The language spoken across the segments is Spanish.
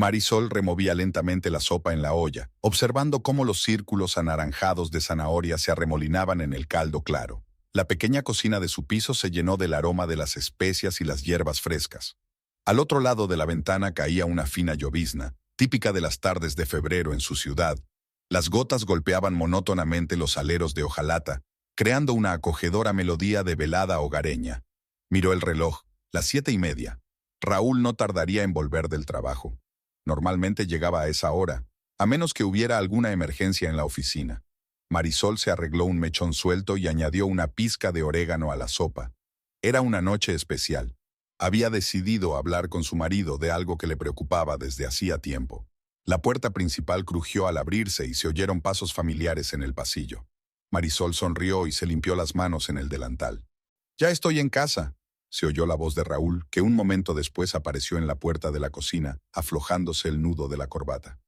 Marisol removía lentamente la sopa en la olla, observando cómo los círculos anaranjados de zanahoria se arremolinaban en el caldo claro. La pequeña cocina de su piso se llenó del aroma de las especias y las hierbas frescas. Al otro lado de la ventana caía una fina llovizna, típica de las tardes de febrero en su ciudad. Las gotas golpeaban monótonamente los aleros de hojalata, creando una acogedora melodía de velada hogareña. Miró el reloj, las 7:30. Raúl no tardaría en volver del trabajo. Normalmente llegaba a esa hora, a menos que hubiera alguna emergencia en la oficina. Marisol se arregló un mechón suelto y añadió una pizca de orégano a la sopa. Era una noche especial. Había decidido hablar con su marido de algo que le preocupaba desde hacía tiempo. La puerta principal crujió al abrirse y se oyeron pasos familiares en el pasillo. Marisol sonrió y se limpió las manos en el delantal. «Ya estoy en casa», se oyó la voz de Raúl, que un momento después apareció en la puerta de la cocina, aflojándose el nudo de la corbata.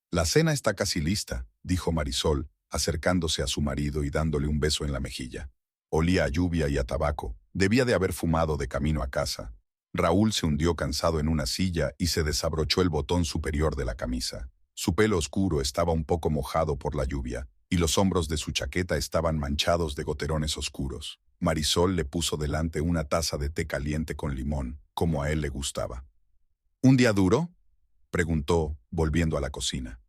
«La cena está casi lista», dijo Marisol, acercándose a su marido y dándole un beso en la mejilla. Olía a lluvia y a tabaco. Debía de haber fumado de camino a casa. Raúl se hundió cansado en una silla y se desabrochó el botón superior de la camisa. Su pelo oscuro estaba un poco mojado por la lluvia, y los hombros de su chaqueta estaban manchados de goterones oscuros. Marisol le puso delante una taza de té caliente con limón, como a él le gustaba. «¿Un día duro?», preguntó, volviendo a la cocina.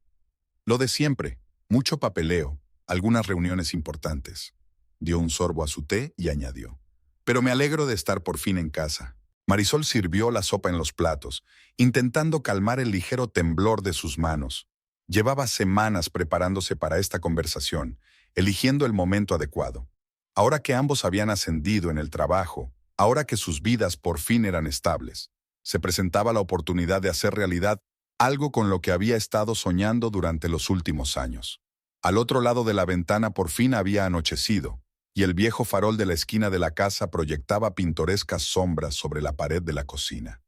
«Lo de siempre, mucho papeleo, algunas reuniones importantes». Dio un sorbo a su té y añadió: «Pero me alegro de estar por fin en casa». Marisol sirvió la sopa en los platos, intentando calmar el ligero temblor de sus manos. Llevaba semanas preparándose para esta conversación, eligiendo el momento adecuado. Ahora que ambos habían ascendido en el trabajo, ahora que sus vidas por fin eran estables, se presentaba la oportunidad de hacer realidad algo con lo que había estado soñando durante los últimos años. Al otro lado de la ventana por fin había anochecido, y el viejo farol de la esquina de la casa proyectaba pintorescas sombras sobre la pared de la cocina.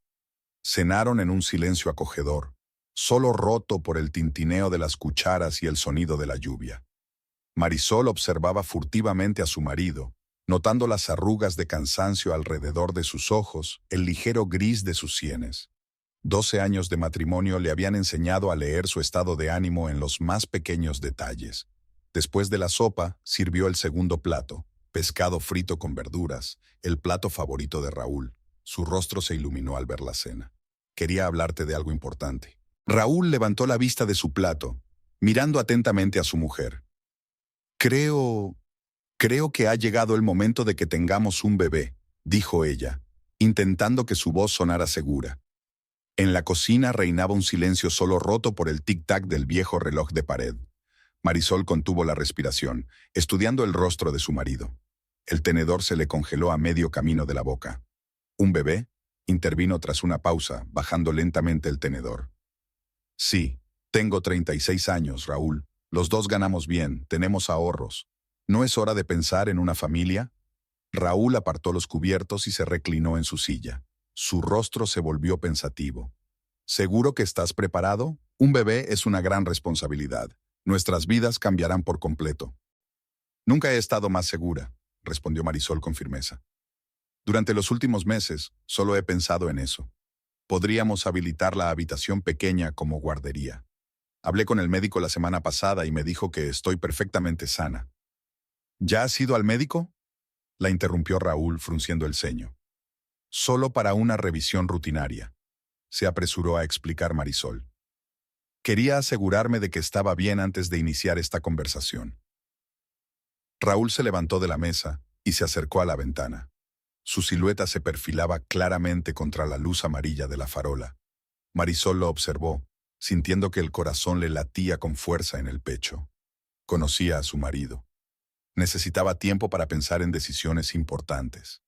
Cenaron en un silencio acogedor, solo roto por el tintineo de las cucharas y el sonido de la lluvia. Marisol observaba furtivamente a su marido, notando las arrugas de cansancio alrededor de sus ojos, el ligero gris de sus sienes. 12 años de matrimonio le habían enseñado a leer su estado de ánimo en los más pequeños detalles. Después de la sopa, sirvió el segundo plato, pescado frito con verduras, el plato favorito de Raúl. Su rostro se iluminó al ver la cena. «Quería hablarte de algo importante». Raúl levantó la vista de su plato, mirando atentamente a su mujer. Creo que ha llegado el momento de que tengamos un bebé», dijo ella, intentando que su voz sonara segura. En la cocina reinaba un silencio solo roto por el tic-tac del viejo reloj de pared. Marisol contuvo la respiración, estudiando el rostro de su marido. El tenedor se le congeló a medio camino de la boca. «¿Un bebé?», intervino tras una pausa, bajando lentamente el tenedor. «Sí, tengo 36 años, Raúl. Los dos ganamos bien, tenemos ahorros. ¿No es hora de pensar en una familia?». Raúl apartó los cubiertos y se reclinó en su silla. Su rostro se volvió pensativo. «¿Seguro que estás preparado? Un bebé es una gran responsabilidad. Nuestras vidas cambiarán por completo». «Nunca he estado más segura», respondió Marisol con firmeza. «Durante los últimos meses, solo he pensado en eso. Podríamos habilitar la habitación pequeña como guardería. Hablé con el médico la semana pasada y me dijo que estoy perfectamente sana». «¿Ya has ido al médico?», la interrumpió Raúl frunciendo el ceño. «Solo para una revisión rutinaria», se apresuró a explicar Marisol. «Quería asegurarme de que estaba bien antes de iniciar esta conversación». Raúl se levantó de la mesa y se acercó a la ventana. Su silueta se perfilaba claramente contra la luz amarilla de la farola. Marisol lo observó, sintiendo que el corazón le latía con fuerza en el pecho. Conocía a su marido. Necesitaba tiempo para pensar en decisiones importantes.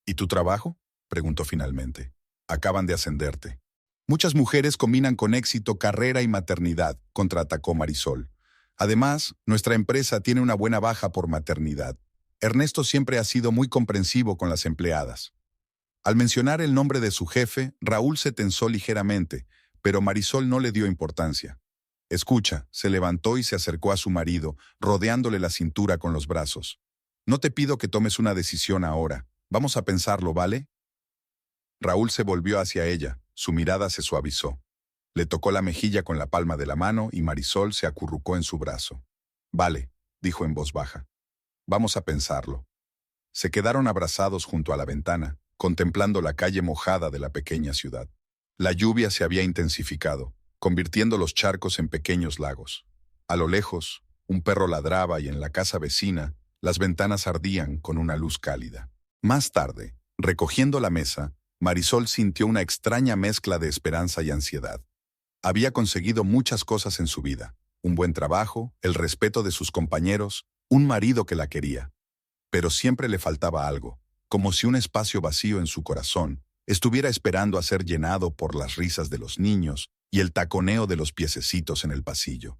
«¿Y tu trabajo?», preguntó finalmente. «Acaban de ascenderte». «Muchas mujeres combinan con éxito carrera y maternidad», contraatacó Marisol. «Además, nuestra empresa tiene una buena baja por maternidad. Ernesto siempre ha sido muy comprensivo con las empleadas». Al mencionar el nombre de su jefe, Raúl se tensó ligeramente, pero Marisol no le dio importancia. «Escucha», se levantó y se acercó a su marido, rodeándole la cintura con los brazos. «No te pido que tomes una decisión ahora. Vamos a pensarlo, ¿vale?». Raúl se volvió hacia ella, su mirada se suavizó. Le tocó la mejilla con la palma de la mano y Marisol se acurrucó en su brazo. Vale, dijo en voz baja. Vamos a pensarlo. Se quedaron abrazados junto a la ventana, contemplando la calle mojada de la pequeña ciudad. La lluvia se había intensificado, convirtiendo los charcos en pequeños lagos. A lo lejos, un perro ladraba y en la casa vecina, las ventanas ardían con una luz cálida. Más tarde, recogiendo la mesa, Marisol sintió una extraña mezcla de esperanza y ansiedad. Había conseguido muchas cosas en su vida: un buen trabajo, el respeto de sus compañeros, un marido que la quería. Pero siempre le faltaba algo, como si un espacio vacío en su corazón estuviera esperando a ser llenado por las risas de los niños y el taconeo de los piececitos en el pasillo.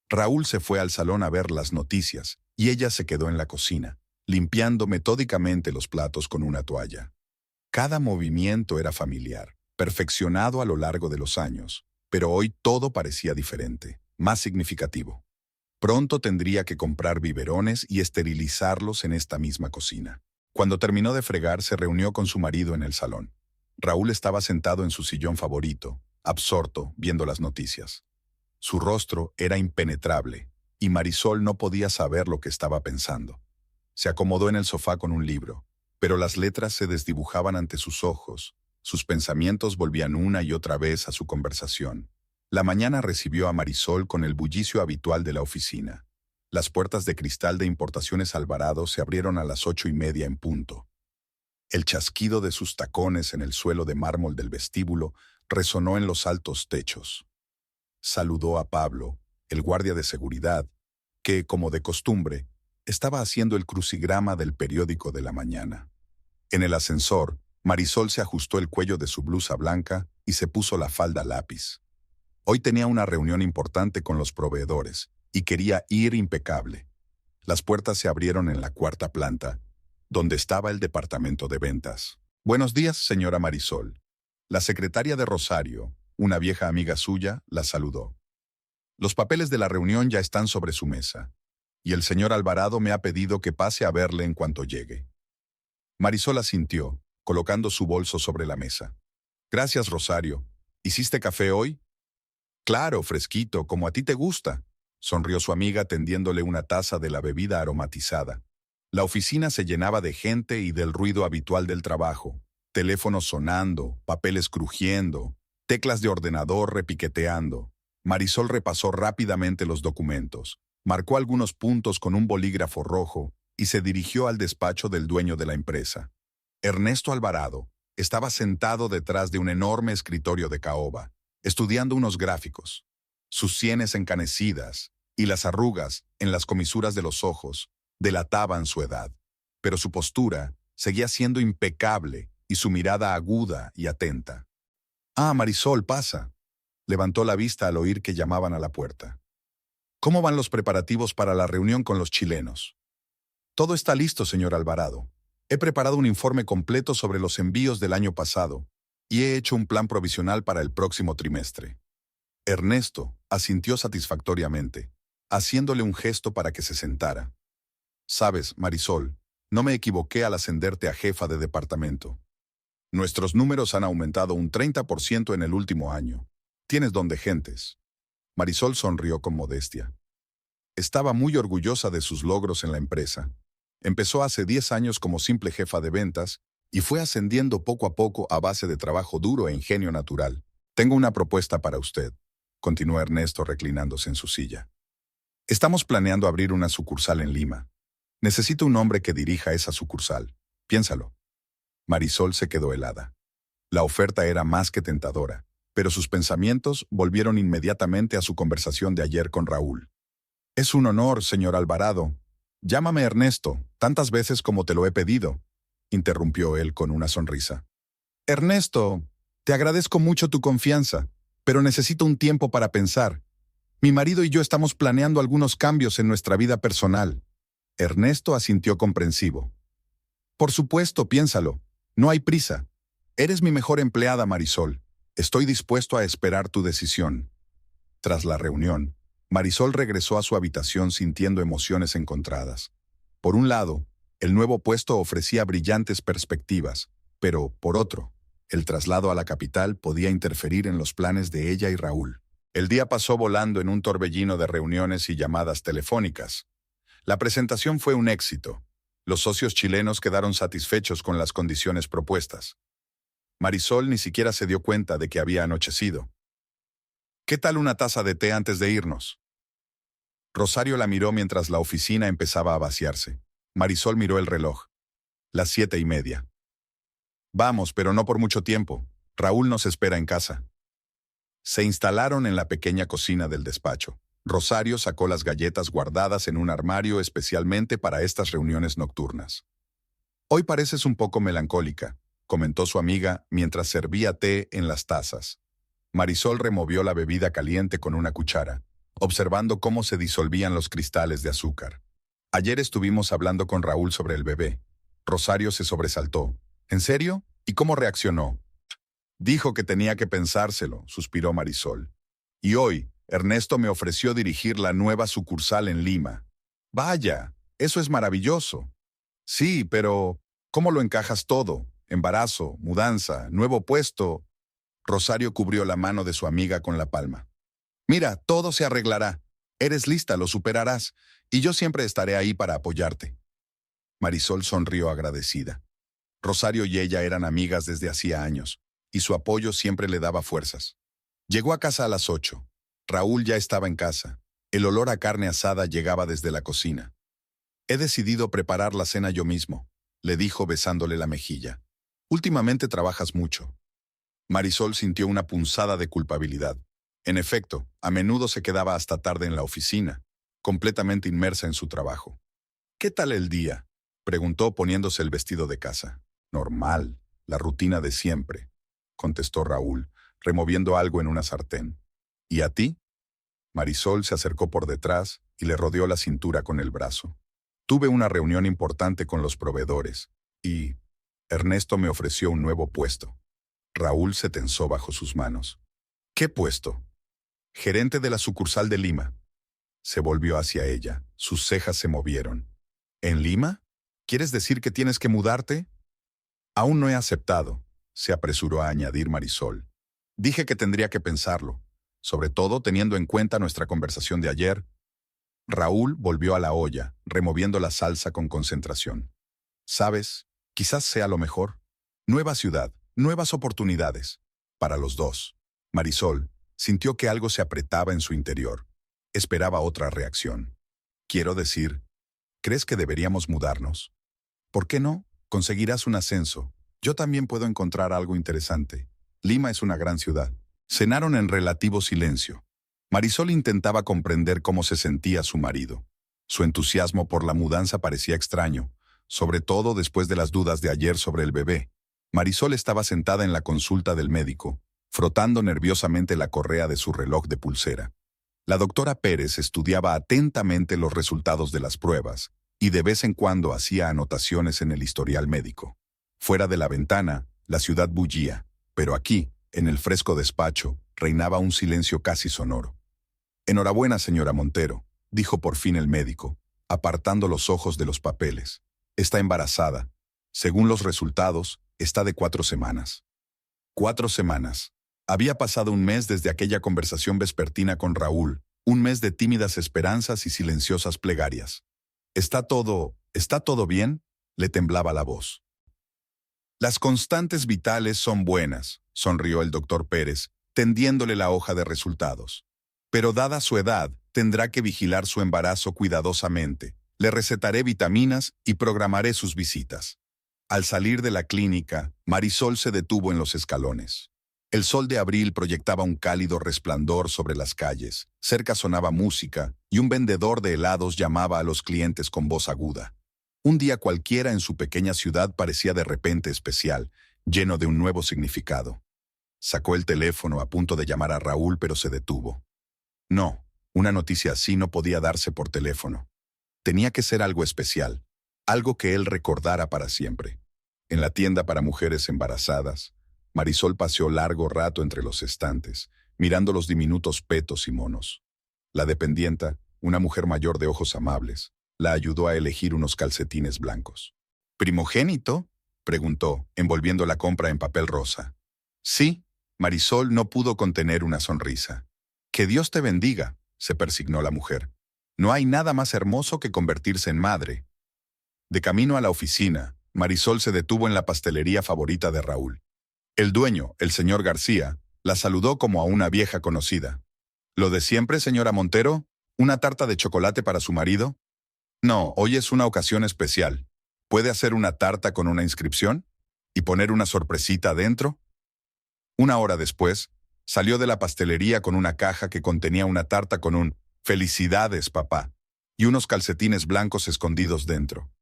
Raúl se fue al salón a ver las noticias y ella se quedó en la cocina, limpiando metódicamente los platos con una toalla. Cada movimiento era familiar, perfeccionado a lo largo de los años, pero hoy todo parecía diferente, más significativo. Pronto tendría que comprar biberones y esterilizarlos en esta misma cocina. Cuando terminó de fregar, se reunió con su marido en el salón. Raúl estaba sentado en su sillón favorito, absorto, viendo las noticias. Su rostro era impenetrable, y Marisol no podía saber lo que estaba pensando. Se acomodó en el sofá con un libro, pero las letras se desdibujaban ante sus ojos. Sus pensamientos volvían una y otra vez a su conversación. La mañana recibió a Marisol con el bullicio habitual de la oficina. Las puertas de cristal de Importaciones Alvarado se abrieron a las 8:30 en punto. El chasquido de sus tacones en el suelo de mármol del vestíbulo resonó en los altos techos. Saludó a Pablo, el guardia de seguridad, que, como de costumbre, estaba haciendo el crucigrama del periódico de la mañana. En el ascensor, Marisol se ajustó el cuello de su blusa blanca y se puso la falda lápiz. Hoy tenía una reunión importante con los proveedores y quería ir impecable. Las puertas se abrieron en la cuarta planta, donde estaba el departamento de ventas. Buenos días, señora Marisol. La secretaria de Rosario, una vieja amiga suya, la saludó. Los papeles de la reunión ya están sobre su mesa, y el señor Alvarado me ha pedido que pase a verle en cuanto llegue. Marisol asintió, colocando su bolso sobre la mesa. Gracias, Rosario. ¿Hiciste café hoy? Claro, fresquito, como a ti te gusta, sonrió su amiga tendiéndole una taza de la bebida aromatizada. La oficina se llenaba de gente y del ruido habitual del trabajo. Teléfonos sonando, papeles crujiendo, teclas de ordenador repiqueteando. Marisol repasó rápidamente los documentos, marcó algunos puntos con un bolígrafo rojo y se dirigió al despacho del dueño de la empresa. Ernesto Alvarado estaba sentado detrás de un enorme escritorio de caoba, estudiando unos gráficos. Sus sienes encanecidas y las arrugas en las comisuras de los ojos delataban su edad, pero su postura seguía siendo impecable y su mirada aguda y atenta. «Ah, Marisol, pasa», levantó la vista al oír que llamaban a la puerta. «¿Cómo van los preparativos para la reunión con los chilenos?» «Todo está listo, señor Alvarado. He preparado un informe completo sobre los envíos del año pasado y he hecho un plan provisional para el próximo trimestre». Ernesto asintió satisfactoriamente, haciéndole un gesto para que se sentara. «Sabes, Marisol, no me equivoqué al ascenderte a jefa de departamento. Nuestros números han aumentado un 30% en el último año. Tienes don de gentes». Marisol sonrió con modestia. Estaba muy orgullosa de sus logros en la empresa. Empezó hace 10 años como simple jefa de ventas y fue ascendiendo poco a poco a base de trabajo duro e ingenio natural. «Tengo una propuesta para usted», continuó Ernesto reclinándose en su silla. «Estamos planeando abrir una sucursal en Lima. Necesito un hombre que dirija esa sucursal. Piénsalo». Marisol se quedó helada. La oferta era más que tentadora, pero sus pensamientos volvieron inmediatamente a su conversación de ayer con Raúl. «Es un honor, señor Alvarado. Llámame Ernesto, tantas veces como te lo he pedido», interrumpió él con una sonrisa. «Ernesto, te agradezco mucho tu confianza, pero necesito un tiempo para pensar. Mi marido y yo estamos planeando algunos cambios en nuestra vida personal». Ernesto asintió comprensivo. «Por supuesto, piénsalo. No hay prisa. Eres mi mejor empleada, Marisol. Estoy dispuesto a esperar tu decisión». Tras la reunión, Marisol regresó a su habitación sintiendo emociones encontradas. Por un lado, el nuevo puesto ofrecía brillantes perspectivas, pero, por otro, El traslado a la capital podía interferir en los planes de ella y Raúl. El día pasó volando en un torbellino de reuniones y llamadas telefónicas. La presentación fue un éxito. Los socios chilenos quedaron satisfechos con las condiciones propuestas. Marisol ni siquiera se dio cuenta de que había anochecido. ¿Qué tal una taza de té antes de irnos? Rosario la miró mientras la oficina empezaba a vaciarse. Marisol miró el reloj. Las 7:30. Vamos, pero no por mucho tiempo. Raúl nos espera en casa. Se instalaron en la pequeña cocina del despacho. Rosario sacó las galletas guardadas en un armario especialmente para estas reuniones nocturnas. Hoy pareces un poco melancólica, comentó su amiga mientras servía té en las tazas. Marisol removió la bebida caliente con una cuchara, observando cómo se disolvían los cristales de azúcar. Ayer estuvimos hablando con Raúl sobre el bebé. Rosario se sobresaltó. ¿En serio? ¿Y cómo reaccionó? Dijo que tenía que pensárselo, suspiró Marisol. Y hoy, Ernesto me ofreció dirigir la nueva sucursal en Lima. Vaya, eso es maravilloso. Sí, pero ¿cómo lo encajas todo? Embarazo, mudanza, nuevo puesto. Rosario cubrió la mano de su amiga con la palma. Mira, todo se arreglará. Eres lista, lo superarás, y yo siempre estaré ahí para apoyarte. Marisol sonrió agradecida. Rosario y ella eran amigas desde hacía años, y su apoyo siempre le daba fuerzas. Llegó a casa a las 8. Raúl ya estaba en casa. El olor a carne asada llegaba desde la cocina. He decidido preparar la cena yo mismo, le dijo besándole la mejilla. Últimamente trabajas mucho. Marisol sintió una punzada de culpabilidad. En efecto, a menudo se quedaba hasta tarde en la oficina, completamente inmersa en su trabajo. ¿Qué tal el día?, preguntó poniéndose el vestido de casa. Normal, la rutina de siempre, contestó Raúl, removiendo algo en una sartén. ¿Y a ti? Marisol se acercó por detrás y le rodeó la cintura con el brazo. Tuve una reunión importante con los proveedores y Ernesto me ofreció un nuevo puesto. Raúl se tensó bajo sus manos. ¿Qué puesto? Gerente de la sucursal de Lima. Se volvió hacia ella. Sus cejas se movieron. ¿En Lima? ¿Quieres decir que tienes que mudarte? Aún no he aceptado, se apresuró a añadir Marisol. Dije que tendría que pensarlo, sobre todo teniendo en cuenta nuestra conversación de ayer. Raúl volvió a la olla, removiendo la salsa con concentración. ¿Sabes? Quizás sea lo mejor. Nueva ciudad, nuevas oportunidades. Para los dos. Marisol sintió que algo se apretaba en su interior. Esperaba otra reacción. Quiero decir, ¿crees que deberíamos mudarnos? ¿Por qué no? Conseguirás un ascenso. Yo también puedo encontrar algo interesante. Lima es una gran ciudad. Cenaron en relativo silencio. Marisol intentaba comprender cómo se sentía su marido. Su entusiasmo por la mudanza parecía extraño, sobre todo después de las dudas de ayer sobre el bebé. Marisol estaba sentada en la consulta del médico, frotando nerviosamente la correa de su reloj de pulsera. La doctora Pérez estudiaba atentamente los resultados de las pruebas y de vez en cuando hacía anotaciones en el historial médico. Fuera de la ventana, la ciudad bullía, pero aquí, en el fresco despacho, reinaba un silencio casi sonoro. Enhorabuena, señora Montero, dijo por fin el médico, apartando los ojos de los papeles. Está embarazada. Según los resultados, está de 4 semanas. 4 semanas. Había pasado un mes desde aquella conversación vespertina con Raúl, un mes de tímidas esperanzas y silenciosas plegarias. ¿Está todo bien?, le temblaba la voz. Las constantes vitales son buenas, sonrió el doctor Pérez, tendiéndole la hoja de resultados. Pero dada su edad, tendrá que vigilar su embarazo cuidadosamente. Le recetaré vitaminas y programaré sus visitas. Al salir de la clínica, Marisol se detuvo en los escalones. El sol de abril proyectaba un cálido resplandor sobre las calles. Cerca sonaba música y un vendedor de helados llamaba a los clientes con voz aguda. Un día cualquiera en su pequeña ciudad parecía de repente especial, lleno de un nuevo significado. Sacó el teléfono a punto de llamar a Raúl, pero se detuvo. No, una noticia así no podía darse por teléfono. Tenía que ser algo especial, algo que él recordara para siempre. En la tienda para mujeres embarazadas, Marisol paseó largo rato entre los estantes, mirando los diminutos petos y monos. La dependienta, una mujer mayor de ojos amables, la ayudó a elegir unos calcetines blancos. ¿Primogénito?, preguntó, envolviendo la compra en papel rosa. Sí, Marisol no pudo contener una sonrisa. Que Dios te bendiga, se persignó la mujer. No hay nada más hermoso que convertirse en madre. De camino a la oficina, Marisol se detuvo en la pastelería favorita de Raúl. El dueño, el señor García, la saludó como a una vieja conocida. ¿Lo de siempre, señora Montero? ¿Una tarta de chocolate para su marido? No, hoy es una ocasión especial. ¿Puede hacer una tarta con una inscripción? ¿Y poner una sorpresita adentro? Una hora después, salió de la pastelería con una caja que contenía una tarta con un «Felicidades, papá» y unos calcetines blancos escondidos dentro.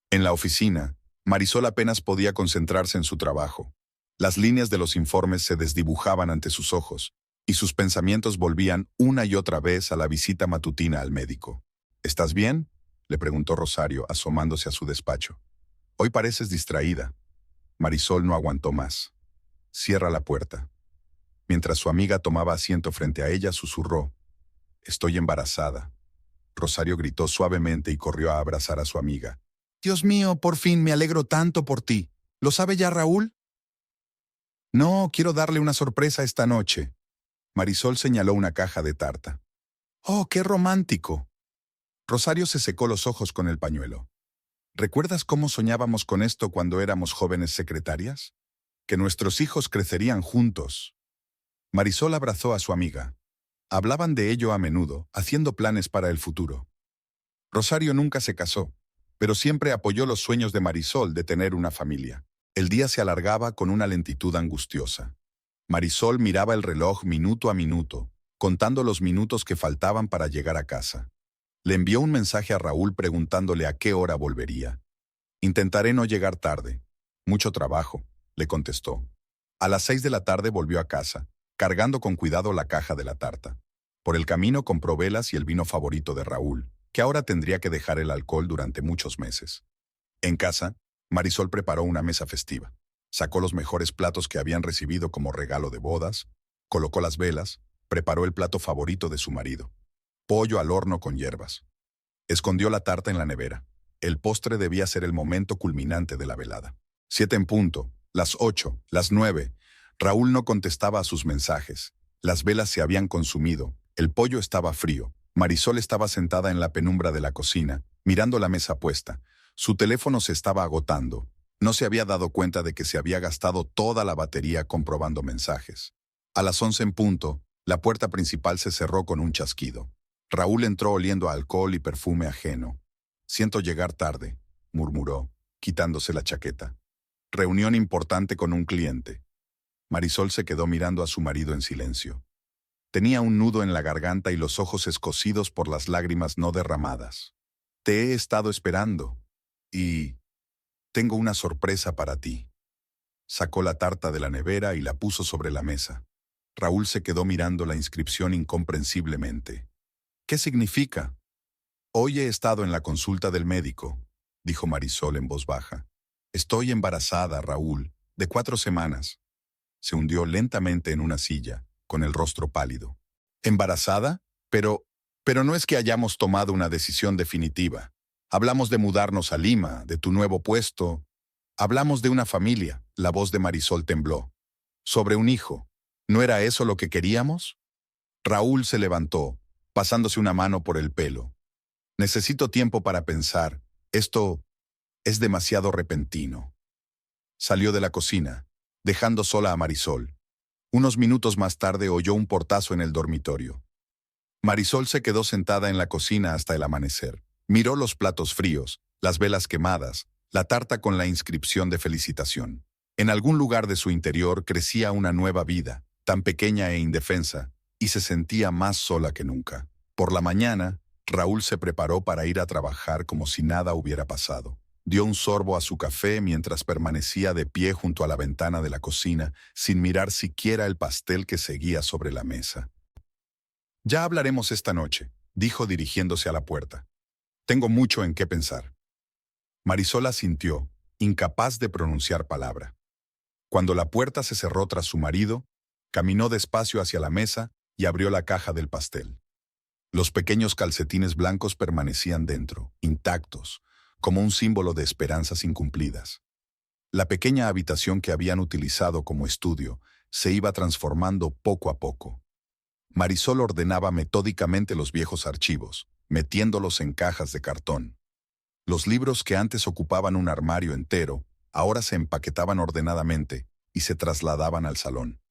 En la oficina, Marisol apenas podía concentrarse en su trabajo. Las líneas de los informes se desdibujaban ante sus ojos, y sus pensamientos volvían una y otra vez a la visita matutina al médico. ¿Estás bien?, le preguntó Rosario, asomándose a su despacho. Hoy pareces distraída. Marisol no aguantó más. Cierra la puerta. Mientras su amiga tomaba asiento frente a ella, susurró: Estoy embarazada. Rosario gritó suavemente y corrió a abrazar a su amiga. Dios mío, por fin me alegro tanto por ti. ¿Lo sabe ya Raúl? No, quiero darle una sorpresa esta noche. Marisol señaló una caja de tarta. ¡Oh, qué romántico! Rosario se secó los ojos con el pañuelo. ¿Recuerdas cómo soñábamos con esto cuando éramos jóvenes secretarias? Que nuestros hijos crecerían juntos. Marisol abrazó a su amiga. Hablaban de ello a menudo, haciendo planes para el futuro. Rosario nunca se casó, pero siempre apoyó los sueños de Marisol de tener una familia. El día se alargaba con una lentitud angustiosa. Marisol miraba el reloj minuto a minuto, contando los minutos que faltaban para llegar a casa. Le envió un mensaje a Raúl preguntándole a qué hora volvería. Intentaré no llegar tarde. Mucho trabajo, le contestó. A las 6 de la tarde volvió a casa, cargando con cuidado la caja de la tarta. Por el camino compró velas y el vino favorito de Raúl, que ahora tendría que dejar el alcohol durante muchos meses. En casa, Marisol preparó una mesa festiva. Sacó los mejores platos que habían recibido como regalo de bodas, colocó las velas, preparó el plato favorito de su marido: pollo al horno con hierbas. Escondió la tarta en la nevera. El postre debía ser el momento culminante de la velada. 7 en punto, las 8, las 9. Raúl no contestaba a sus mensajes. Las velas se habían consumido, el pollo estaba frío. Marisol estaba sentada en la penumbra de la cocina, mirando la mesa puesta. Su teléfono se estaba agotando. No se había dado cuenta de que se había gastado toda la batería comprobando mensajes. A las 11 en punto, la puerta principal se cerró con un chasquido. Raúl entró oliendo a alcohol y perfume ajeno. Siento llegar tarde, murmuró, quitándose la chaqueta. Reunión importante con un cliente. Marisol se quedó mirando a su marido en silencio. Tenía un nudo en la garganta y los ojos escocidos por las lágrimas no derramadas. Te he estado esperando. Y tengo una sorpresa para ti. Sacó la tarta de la nevera y la puso sobre la mesa. Raúl se quedó mirando la inscripción incomprensiblemente. ¿Qué significa? Hoy he estado en la consulta del médico, dijo Marisol en voz baja. Estoy embarazada, Raúl, de 4 semanas. Se hundió lentamente en una silla, con el rostro pálido. ¿Embarazada? Pero no es que hayamos tomado una decisión definitiva. Hablamos de mudarnos a Lima, de tu nuevo puesto. Hablamos de una familia. La voz de Marisol tembló. Sobre un hijo. ¿No era eso lo que queríamos? Raúl se levantó, pasándose una mano por el pelo. Necesito tiempo para pensar. Esto es demasiado repentino. Salió de la cocina, dejando sola a Marisol. Unos minutos más tarde oyó un portazo en el dormitorio. Marisol se quedó sentada en la cocina hasta el amanecer. Miró los platos fríos, las velas quemadas, la tarta con la inscripción de felicitación. En algún lugar de su interior crecía una nueva vida, tan pequeña e indefensa, y se sentía más sola que nunca. Por la mañana, Raúl se preparó para ir a trabajar como si nada hubiera pasado. Dio un sorbo a su café mientras permanecía de pie junto a la ventana de la cocina, sin mirar siquiera el pastel que seguía sobre la mesa. Ya hablaremos esta noche, dijo dirigiéndose a la puerta. Tengo mucho en qué pensar. Marisol asintió, incapaz de pronunciar palabra. Cuando la puerta se cerró tras su marido, caminó despacio hacia la mesa y abrió la caja del pastel. Los pequeños calcetines blancos permanecían dentro, intactos, como un símbolo de esperanzas incumplidas. La pequeña habitación que habían utilizado como estudio se iba transformando poco a poco. Marisol ordenaba metódicamente los viejos archivos, metiéndolos en cajas de cartón. Los libros que antes ocupaban un armario entero, ahora se empaquetaban ordenadamente y se trasladaban al salón.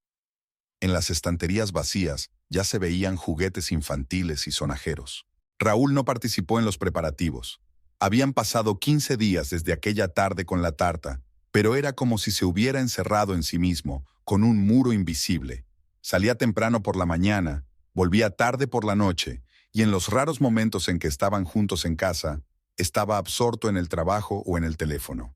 En las estanterías vacías ya se veían juguetes infantiles y sonajeros. Raúl no participó en los preparativos. Habían pasado 15 días desde aquella tarde con la tarta, pero era como si se hubiera encerrado en sí mismo, con un muro invisible. Salía temprano por la mañana, volvía tarde por la noche, y en los raros momentos en que estaban juntos en casa, estaba absorto en el trabajo o en el teléfono.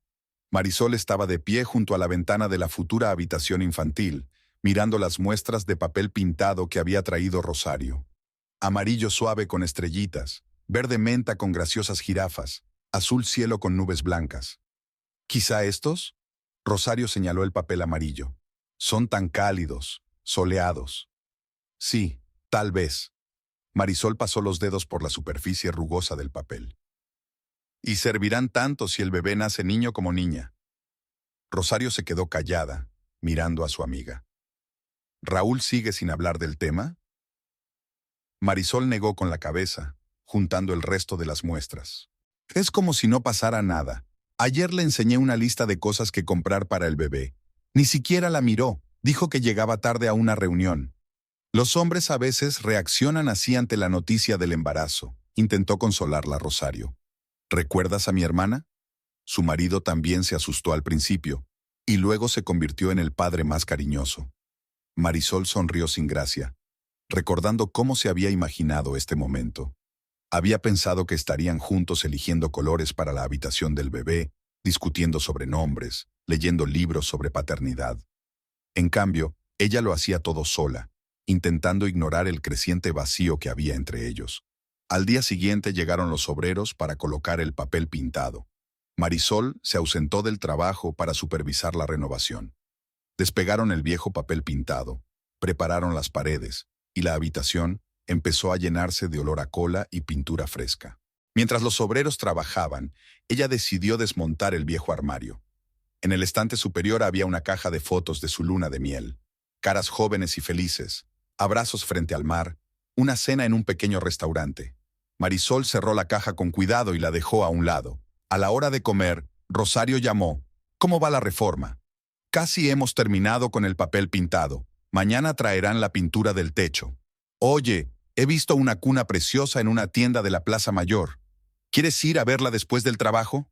Marisol estaba de pie junto a la ventana de la futura habitación infantil, mirando las muestras de papel pintado que había traído Rosario. Amarillo suave con estrellitas, verde menta con graciosas jirafas, azul cielo con nubes blancas. ¿Quizá estos? Rosario señaló el papel amarillo. Son tan cálidos, soleados. Sí, tal vez. Marisol pasó los dedos por la superficie rugosa del papel. Y servirán tanto si el bebé nace niño como niña. Rosario se quedó callada, mirando a su amiga. ¿Raúl sigue sin hablar del tema? Marisol negó con la cabeza, juntando el resto de las muestras. Es como si no pasara nada. Ayer le enseñé una lista de cosas que comprar para el bebé. Ni siquiera la miró, dijo que llegaba tarde a una reunión. Los hombres a veces reaccionan así ante la noticia del embarazo, intentó consolarla Rosario. ¿Recuerdas a mi hermana? Su marido también se asustó al principio, y luego se convirtió en el padre más cariñoso. Marisol sonrió sin gracia, recordando cómo se había imaginado este momento. Había pensado que estarían juntos eligiendo colores para la habitación del bebé, discutiendo sobre nombres, leyendo libros sobre paternidad. En cambio, ella lo hacía todo sola, intentando ignorar el creciente vacío que había entre ellos. Al día siguiente llegaron los obreros para colocar el papel pintado. Marisol se ausentó del trabajo para supervisar la renovación. Despegaron el viejo papel pintado, prepararon las paredes, y la habitación empezó a llenarse de olor a cola y pintura fresca. Mientras los obreros trabajaban, ella decidió desmontar el viejo armario. En el estante superior había una caja de fotos de su luna de miel, caras jóvenes y felices, abrazos frente al mar, una cena en un pequeño restaurante. Marisol cerró la caja con cuidado y la dejó a un lado. A la hora de comer, Rosario llamó. ¿Cómo va la reforma? Casi hemos terminado con el papel pintado. Mañana traerán la pintura del techo. Oye, he visto una cuna preciosa en una tienda de la Plaza Mayor. ¿Quieres ir a verla después del trabajo?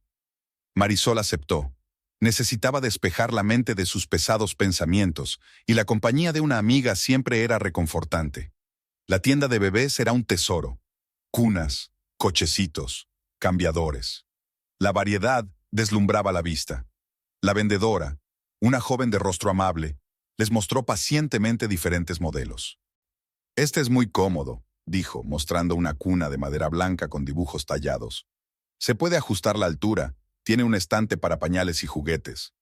Marisol aceptó. Necesitaba despejar la mente de sus pesados pensamientos, y la compañía de una amiga siempre era reconfortante. La tienda de bebés era un tesoro. Cunas, cochecitos, cambiadores. La variedad deslumbraba la vista. La vendedora, una joven de rostro amable, les mostró pacientemente diferentes modelos. Este es muy cómodo, dijo, mostrando una cuna de madera blanca con dibujos tallados. Se puede ajustar la altura, tiene un estante para pañales y juguetes.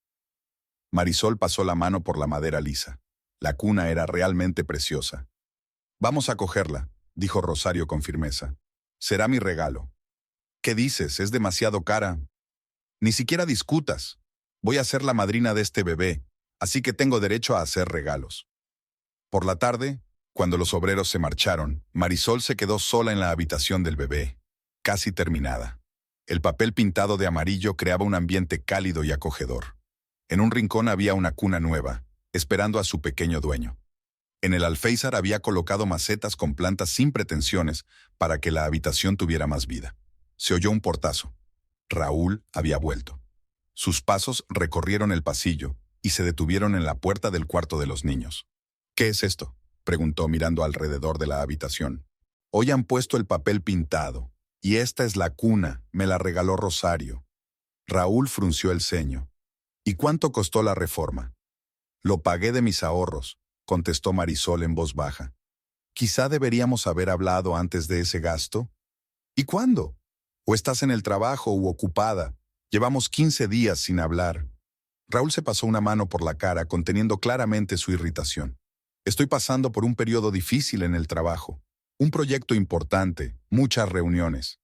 Marisol pasó la mano por la madera lisa. La cuna era realmente preciosa. Vamos a cogerla, dijo Rosario con firmeza. Será mi regalo. ¿Qué dices? Es demasiado cara. Ni siquiera discutas. Voy a ser la madrina de este bebé, así que tengo derecho a hacer regalos. Por la tarde, cuando los obreros se marcharon, Marisol se quedó sola en la habitación del bebé, casi terminada. El papel pintado de amarillo creaba un ambiente cálido y acogedor. En un rincón había una cuna nueva, esperando a su pequeño dueño. En el alféizar había colocado macetas con plantas sin pretensiones para que la habitación tuviera más vida. Se oyó un portazo. Raúl había vuelto. Sus pasos recorrieron el pasillo y se detuvieron en la puerta del cuarto de los niños. ¿Qué es esto?, preguntó mirando alrededor de la habitación. Hoy han puesto el papel pintado, y esta es la cuna, me la regaló Rosario. Raúl frunció el ceño. ¿Y cuánto costó la reforma? Lo pagué de mis ahorros, contestó Marisol en voz baja. Quizá deberíamos haber hablado antes de ese gasto. ¿Y cuándo? ¿O estás en el trabajo u ocupada? Llevamos 15 días sin hablar. Raúl se pasó una mano por la cara, conteniendo claramente su irritación. Estoy pasando por un periodo difícil en el trabajo. Un proyecto importante, muchas reuniones.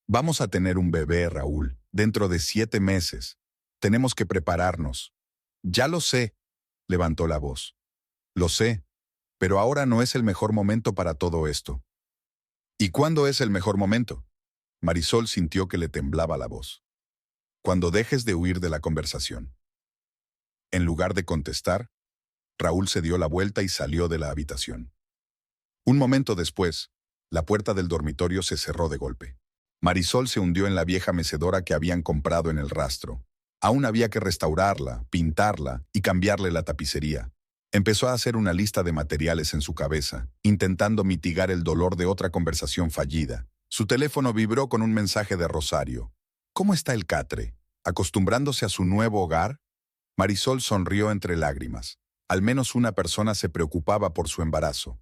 Vamos a tener un bebé, Raúl, dentro de 7 meses. Tenemos que prepararnos. Ya lo sé, levantó la voz. Lo sé, pero ahora no es el mejor momento para todo esto. ¿Y cuándo es el mejor momento? Marisol sintió que le temblaba la voz. Cuando dejes de huir de la conversación. En lugar de contestar, Raúl se dio la vuelta y salió de la habitación. Un momento después, la puerta del dormitorio se cerró de golpe. Marisol se hundió en la vieja mecedora que habían comprado en el rastro. Aún había que restaurarla, pintarla y cambiarle la tapicería. Empezó a hacer una lista de materiales en su cabeza, intentando mitigar el dolor de otra conversación fallida. Su teléfono vibró con un mensaje de Rosario. ¿Cómo está el catre? ¿Acostumbrándose a su nuevo hogar? Marisol sonrió entre lágrimas. Al menos una persona se preocupaba por su embarazo.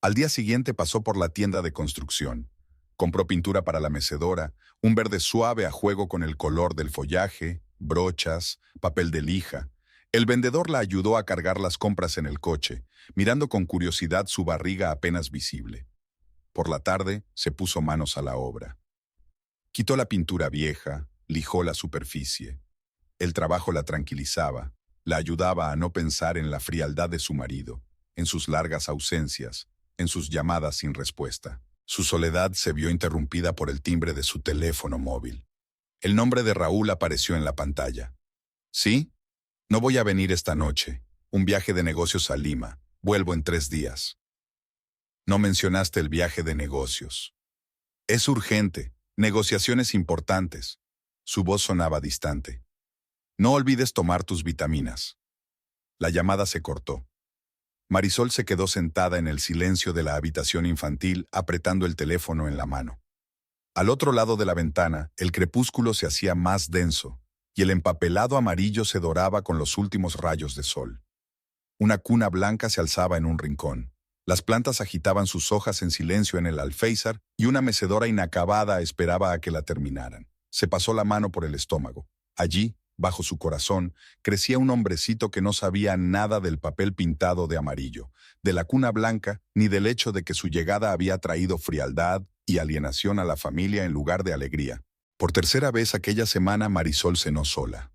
Al día siguiente pasó por la tienda de construcción. Compró pintura para la mecedora, un verde suave a juego con el color del follaje, brochas, papel de lija. El vendedor la ayudó a cargar las compras en el coche, mirando con curiosidad su barriga apenas visible. Por la tarde se puso manos a la obra. Quitó la pintura vieja, lijó la superficie. El trabajo la tranquilizaba, la ayudaba a no pensar en la frialdad de su marido, en sus largas ausencias, en sus llamadas sin respuesta. Su soledad se vio interrumpida por el timbre de su teléfono móvil. El nombre de Raúl apareció en la pantalla. ¿Sí? No voy a venir esta noche. Un viaje de negocios a Lima. Vuelvo en 3 días. No mencionaste el viaje de negocios. Es urgente. Negociaciones importantes. Su voz sonaba distante. No olvides tomar tus vitaminas. La llamada se cortó. Marisol se quedó sentada en el silencio de la habitación infantil, apretando el teléfono en la mano. Al otro lado de la ventana, el crepúsculo se hacía más denso, y el empapelado amarillo se doraba con los últimos rayos de sol. Una cuna blanca se alzaba en un rincón. Las plantas agitaban sus hojas en silencio en el alféizar, y una mecedora inacabada esperaba a que la terminaran. Se pasó la mano por el estómago. Allí, bajo su corazón, crecía un hombrecito que no sabía nada del papel pintado de amarillo, de la cuna blanca, ni del hecho de que su llegada había traído frialdad y alienación a la familia en lugar de alegría. Por tercera vez aquella semana Marisol cenó sola.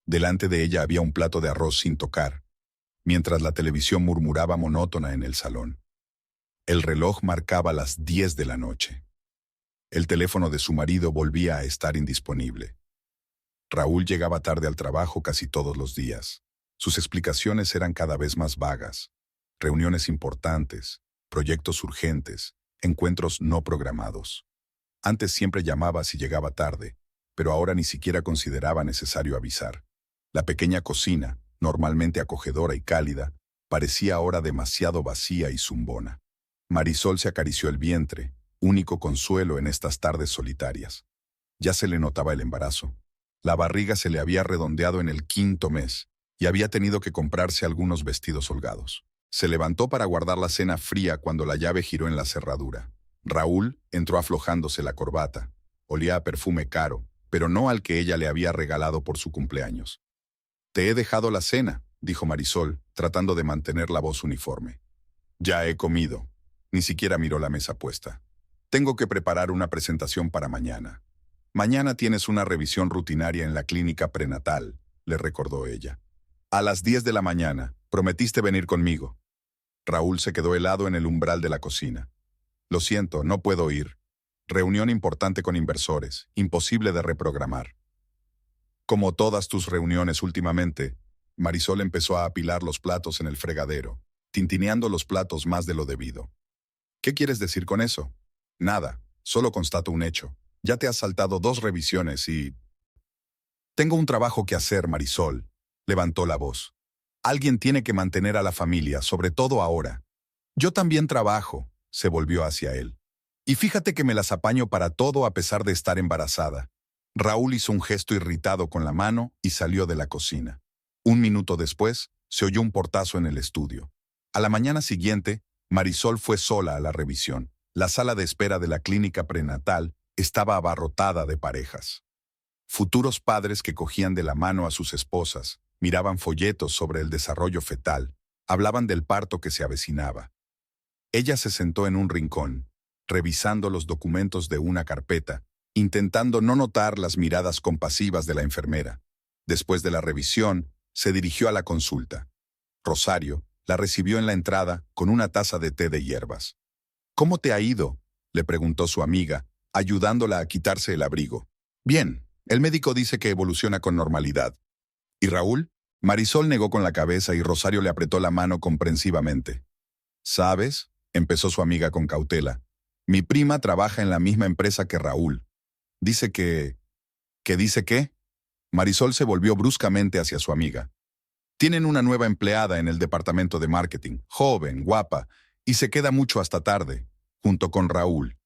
Delante de ella había un plato de arroz sin tocar, mientras la televisión murmuraba monótona en el salón. El reloj marcaba las 10 de la noche. El teléfono de su marido volvía a estar indisponible. Raúl llegaba tarde al trabajo casi todos los días. Sus explicaciones eran cada vez más vagas. Reuniones importantes, proyectos urgentes, encuentros no programados. Antes siempre llamaba si llegaba tarde, pero ahora ni siquiera consideraba necesario avisar. La pequeña cocina, normalmente acogedora y cálida, parecía ahora demasiado vacía y zumbona. Marisol se acarició el vientre, único consuelo en estas tardes solitarias. Ya se le notaba el embarazo. La barriga se le había redondeado en el 5.º mes y había tenido que comprarse algunos vestidos holgados. Se levantó para guardar la cena fría cuando la llave giró en la cerradura. Raúl entró aflojándose la corbata. Olía a perfume caro, pero no al que ella le había regalado por su cumpleaños. «Te he dejado la cena», dijo Marisol, tratando de mantener la voz uniforme. «Ya he comido». Ni siquiera miró la mesa puesta. «Tengo que preparar una presentación para mañana». «Mañana tienes una revisión rutinaria en la clínica prenatal», le recordó ella. «A las 10 de la mañana. Prometiste venir conmigo». Raúl se quedó helado en el umbral de la cocina. «Lo siento, no puedo ir. Reunión importante con inversores. Imposible de reprogramar». «Como todas tus reuniones últimamente», Marisol empezó a apilar los platos en el fregadero, tintineando los platos más de lo debido. «¿Qué quieres decir con eso?» «Nada, solo constato un hecho. Ya te has saltado 2 revisiones y...» «Tengo un trabajo que hacer, Marisol», levantó la voz. «Alguien tiene que mantener a la familia, sobre todo ahora». «Yo también trabajo», se volvió hacia él. «Y fíjate que me las apaño para todo a pesar de estar embarazada». Raúl hizo un gesto irritado con la mano y salió de la cocina. 1 minuto después, se oyó un portazo en el estudio. A la mañana siguiente, Marisol fue sola a la revisión. La sala de espera de la clínica prenatal estaba abarrotada de parejas. Futuros padres que cogían de la mano a sus esposas, miraban folletos sobre el desarrollo fetal, hablaban del parto que se avecinaba. Ella se sentó en un rincón, revisando los documentos de una carpeta, intentando no notar las miradas compasivas de la enfermera. Después de la revisión, se dirigió a la consulta. Rosario, La recibió en la entrada con una taza de té de hierbas. ¿Cómo te ha ido?, le preguntó su amiga, ayudándola a quitarse el abrigo. Bien, el médico dice que evoluciona con normalidad. ¿Y Raúl? Marisol negó con la cabeza y Rosario le apretó la mano comprensivamente. ¿Sabes?, empezó su amiga con cautela. Mi prima trabaja en la misma empresa que Raúl. Dice que... ¿Qué dice qué? Marisol se volvió bruscamente hacia su amiga. Tienen una nueva empleada en el departamento de marketing, joven, guapa, y se queda mucho hasta tarde, junto con Raúl.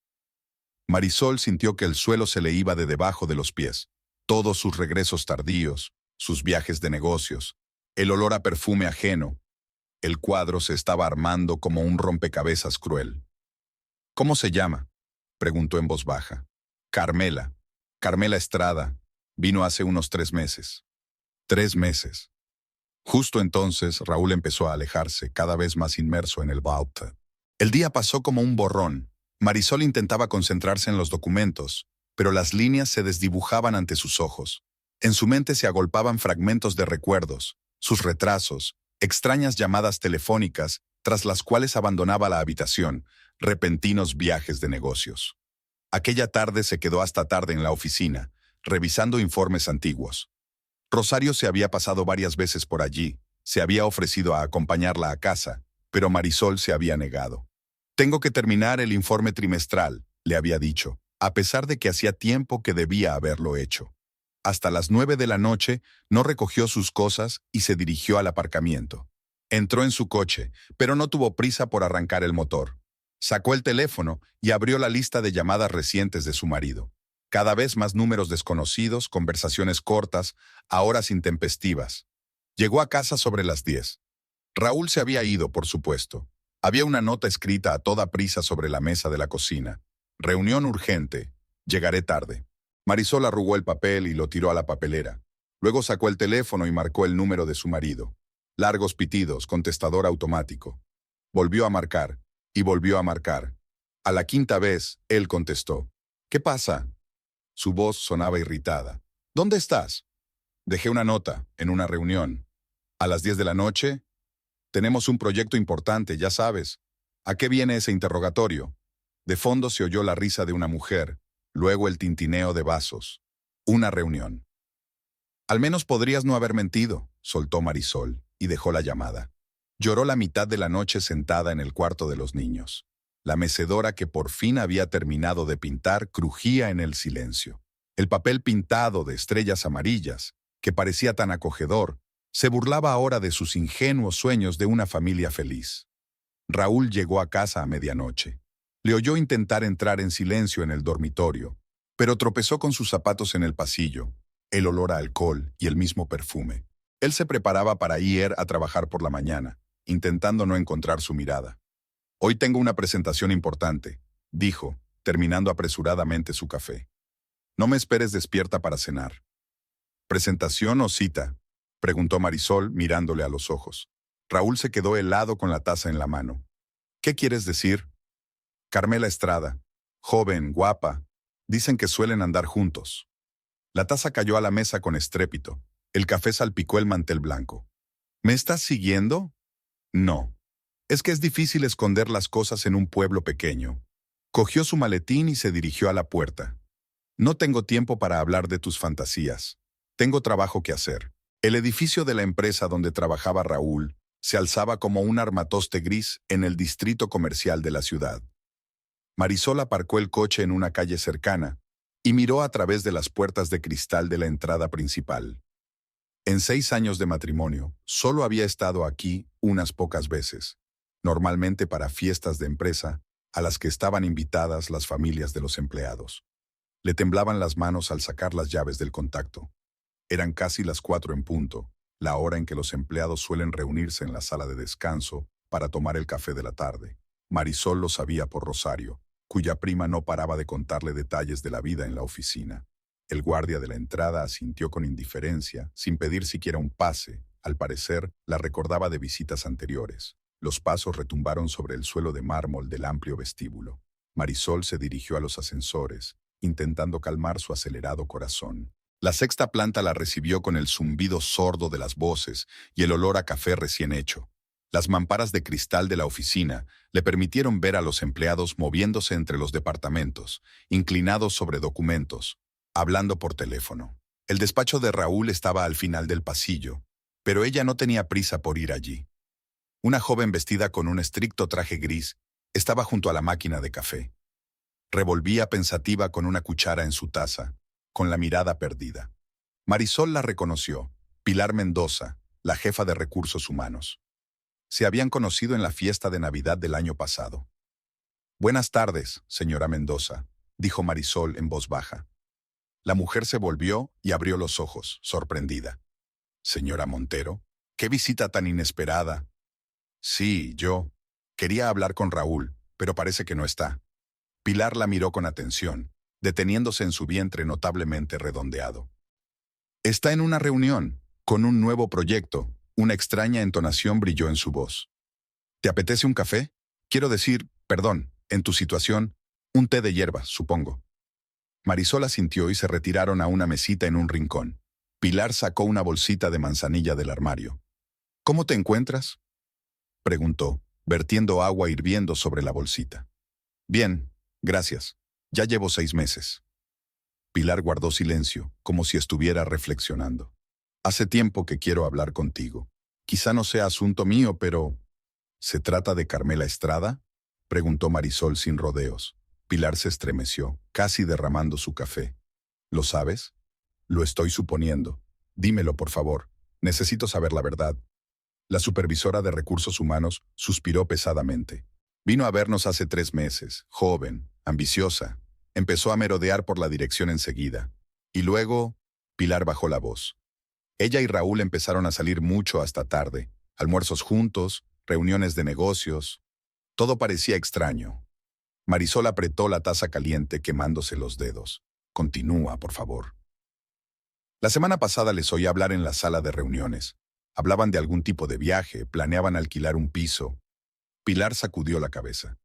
Marisol sintió que el suelo se le iba de debajo de los pies. Todos sus regresos tardíos, sus viajes de negocios, el olor a perfume ajeno. El cuadro se estaba armando como un rompecabezas cruel. ¿Cómo se llama?, preguntó en voz baja. Carmela. Carmela Estrada. Vino hace unos 3 meses. 3 meses. Justo entonces, Raúl empezó a alejarse, cada vez más inmerso en el vault. El día pasó como un borrón. Marisol intentaba concentrarse en los documentos, pero las líneas se desdibujaban ante sus ojos. En su mente se agolpaban fragmentos de recuerdos, sus retrasos, extrañas llamadas telefónicas, tras las cuales abandonaba la habitación, repentinos viajes de negocios. Aquella tarde se quedó hasta tarde en la oficina, revisando informes antiguos. Rosario se había pasado varias veces por allí, se había ofrecido a acompañarla a casa, pero Marisol se había negado. Tengo que terminar el informe trimestral, le había dicho, a pesar de que hacía tiempo que debía haberlo hecho. Hasta las 9 de la noche no recogió sus cosas y se dirigió al aparcamiento. Entró en su coche, pero no tuvo prisa por arrancar el motor. Sacó el teléfono y abrió la lista de llamadas recientes de su marido. Cada vez más números desconocidos, conversaciones cortas, a horas intempestivas. Llegó a casa sobre las 10. Raúl se había ido, por supuesto. Había una nota escrita a toda prisa sobre la mesa de la cocina. Reunión urgente. Llegaré tarde. Marisol arrugó el papel y lo tiró a la papelera. Luego sacó el teléfono y marcó el número de su marido. Largos pitidos, contestador automático. Volvió a marcar, y volvió a marcar. A la 5ª vez, él contestó. ¿Qué pasa? Su voz sonaba irritada. ¿Dónde estás? Dejé una nota, en una reunión. ¿A las 10 de la noche? Tenemos un proyecto importante, ya sabes. ¿A qué viene ese interrogatorio? De fondo se oyó la risa de una mujer, luego el tintineo de vasos. Una reunión. Al menos podrías no haber mentido, soltó Marisol, y dejó la llamada. Lloró la mitad de la noche sentada en el cuarto de los niños. La mecedora que por fin había terminado de pintar crujía en el silencio. El papel pintado de estrellas amarillas, que parecía tan acogedor, se burlaba ahora de sus ingenuos sueños de una familia feliz. Raúl llegó a casa a medianoche. Le oyó intentar entrar en silencio en el dormitorio, pero tropezó con sus zapatos en el pasillo, el olor a alcohol y el mismo perfume. Él se preparaba para ir a trabajar por la mañana, intentando no encontrar su mirada. Hoy tengo una presentación importante, dijo, terminando apresuradamente su café. No me esperes despierta para cenar. ¿Presentación o cita?, preguntó Marisol mirándole a los ojos. Raúl se quedó helado con la taza en la mano. ¿Qué quieres decir? Carmela Estrada, joven, guapa, dicen que suelen andar juntos. La taza cayó a la mesa con estrépito. El café salpicó el mantel blanco. ¿Me estás siguiendo? No. Es que es difícil esconder las cosas en un pueblo pequeño. Cogió su maletín y se dirigió a la puerta. No tengo tiempo para hablar de tus fantasías. Tengo trabajo que hacer. El edificio de la empresa donde trabajaba Raúl se alzaba como un armatoste gris en el distrito comercial de la ciudad. Marisol aparcó el coche en una calle cercana y miró a través de las puertas de cristal de la entrada principal. En 6 años de matrimonio, solo había estado aquí unas pocas veces, normalmente para fiestas de empresa a las que estaban invitadas las familias de los empleados. Le temblaban las manos al sacar las llaves del contacto. Eran casi las 4 en punto, la hora en que los empleados suelen reunirse en la sala de descanso para tomar el café de la tarde. Marisol lo sabía por Rosario, cuya prima no paraba de contarle detalles de la vida en la oficina. El guardia de la entrada asintió con indiferencia, sin pedir siquiera un pase. Al parecer, la recordaba de visitas anteriores. Los pasos retumbaron sobre el suelo de mármol del amplio vestíbulo. Marisol se dirigió a los ascensores, intentando calmar su acelerado corazón. La 6ª planta la recibió con el zumbido sordo de las voces y el olor a café recién hecho. Las mamparas de cristal de la oficina le permitieron ver a los empleados moviéndose entre los departamentos, inclinados sobre documentos, hablando por teléfono. El despacho de Raúl estaba al final del pasillo, pero ella no tenía prisa por ir allí. Una joven vestida con un estricto traje gris estaba junto a la máquina de café. Revolvía pensativa con una cuchara en su taza, con la mirada perdida. Marisol la reconoció, Pilar Mendoza, la jefa de recursos humanos. Se habían conocido en la fiesta de Navidad del año pasado. «Buenas tardes, señora Mendoza», dijo Marisol en voz baja. La mujer se volvió y abrió los ojos, sorprendida. «Señora Montero, ¿qué visita tan inesperada?» «Sí, yo. Quería hablar con Raúl, pero parece que no está». Pilar la miró con atención, deteniéndose en su vientre notablemente redondeado. «Está en una reunión, con un nuevo proyecto». Una extraña entonación brilló en su voz. «¿Te apetece un café? Quiero decir, perdón, en tu situación, un té de hierbas, supongo». Marisol asintió y se retiraron a una mesita en un rincón. Pilar sacó una bolsita de manzanilla del armario. «¿Cómo te encuentras?», preguntó, vertiendo agua hirviendo sobre la bolsita. «Bien, gracias. Ya llevo 6 meses». Pilar guardó silencio, como si estuviera reflexionando. «Hace tiempo que quiero hablar contigo. Quizá no sea asunto mío, pero... ¿Se trata de Carmela Estrada?», preguntó Marisol sin rodeos. Pilar se estremeció, casi derramando su café. «¿Lo sabes?». «Lo estoy suponiendo. Dímelo, por favor. Necesito saber la verdad». La supervisora de recursos humanos suspiró pesadamente. «Vino a vernos hace 3 meses, joven, ambiciosa. Empezó a merodear por la dirección enseguida. Y luego...». Pilar bajó la voz. Ella y Raúl empezaron a salir mucho hasta tarde, almuerzos juntos, reuniones de negocios. Todo parecía extraño. Marisol apretó la taza caliente quemándose los dedos. «Continúa, por favor». «La semana pasada les oí hablar en la sala de reuniones. Hablaban de algún tipo de viaje, planeaban alquilar un piso». Pilar sacudió la cabeza.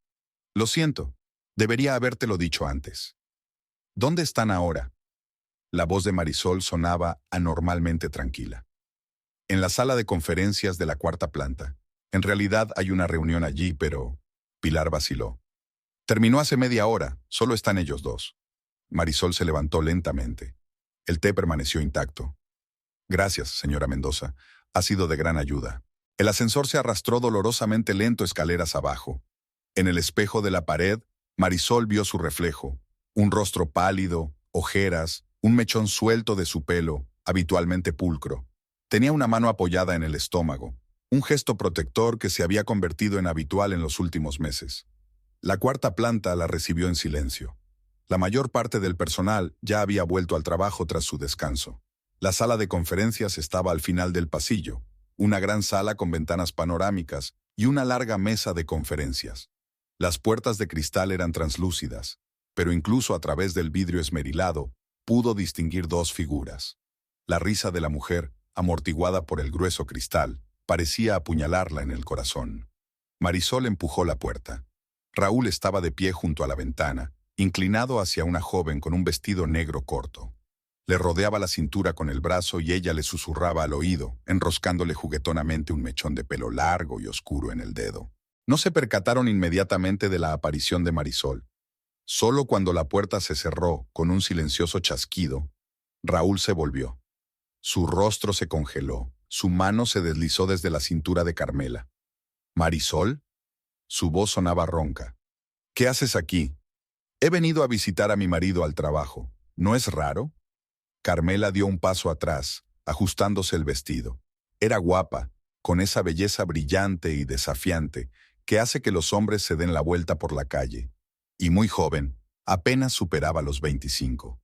«Lo siento, debería habértelo dicho antes». «¿Dónde están ahora?». La voz de Marisol sonaba anormalmente tranquila. «En la sala de conferencias de la 4ª planta. En realidad hay una reunión allí, pero...». Pilar vaciló. «Terminó hace media hora, solo están ellos 2». Marisol se levantó lentamente. El té permaneció intacto. «Gracias, señora Mendoza. Ha sido de gran ayuda». El ascensor se arrastró dolorosamente lento escaleras abajo. En el espejo de la pared, Marisol vio su reflejo. Un rostro pálido, ojeras, un mechón suelto de su pelo, habitualmente pulcro. Tenía una mano apoyada en el estómago, un gesto protector que se había convertido en habitual en los últimos meses. La 4ª planta la recibió en silencio. La mayor parte del personal ya había vuelto al trabajo tras su descanso. La sala de conferencias estaba al final del pasillo, una gran sala con ventanas panorámicas y una larga mesa de conferencias. Las puertas de cristal eran translúcidas, pero incluso a través del vidrio esmerilado, pudo distinguir 2 figuras. La risa de la mujer, amortiguada por el grueso cristal, parecía apuñalarla en el corazón. Marisol empujó la puerta. Raúl estaba de pie junto a la ventana, inclinado hacia una joven con un vestido negro corto. Le rodeaba la cintura con el brazo y ella le susurraba al oído, enroscándole juguetonamente un mechón de pelo largo y oscuro en el dedo. No se percataron inmediatamente de la aparición de Marisol. Solo cuando la puerta se cerró con un silencioso chasquido, Raúl se volvió. Su rostro se congeló, su mano se deslizó desde la cintura de Carmela. «¿Marisol?». Su voz sonaba ronca. «¿Qué haces aquí?». «He venido a visitar a mi marido al trabajo. ¿No es raro?». Carmela dio un paso atrás, ajustándose el vestido. Era guapa, con esa belleza brillante y desafiante que hace que los hombres se den la vuelta por la calle. Y muy joven, apenas superaba los 25.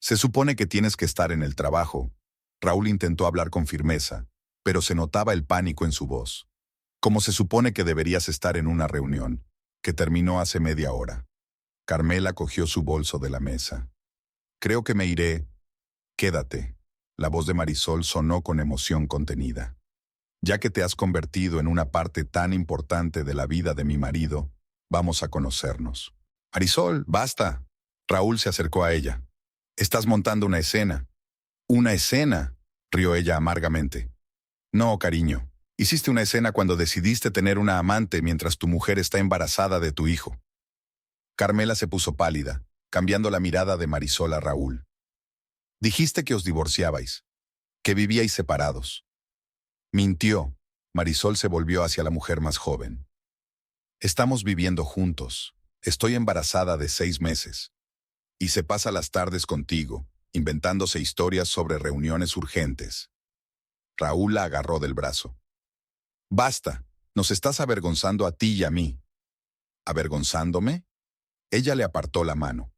«Se supone que tienes que estar en el trabajo». Raúl intentó hablar con firmeza, pero se notaba el pánico en su voz. «Como se supone que deberías estar en una reunión, que terminó hace media hora». Carmela cogió su bolso de la mesa. «Creo que me iré». «Quédate». La voz de Marisol sonó con emoción contenida. «Ya que te has convertido en una parte tan importante de la vida de mi marido, vamos a conocernos». «Marisol, basta». Raúl se acercó a ella. «Estás montando una escena». «¿Una escena?», rió ella amargamente. «No, cariño. Hiciste una escena cuando decidiste tener una amante mientras tu mujer está embarazada de tu hijo. Carmela se puso pálida, cambiando la mirada de Marisol a Raúl. Dijiste que os divorciabais, que vivíais separados. Mintió. Marisol se volvió hacia la mujer más joven. Estamos viviendo juntos. Estoy embarazada de 6 meses. Y se pasa las tardes contigo, inventándose historias sobre reuniones urgentes. Raúl la agarró del brazo. Basta, nos estás avergonzando a ti y a mí. ¿Avergonzándome? Ella le apartó la mano.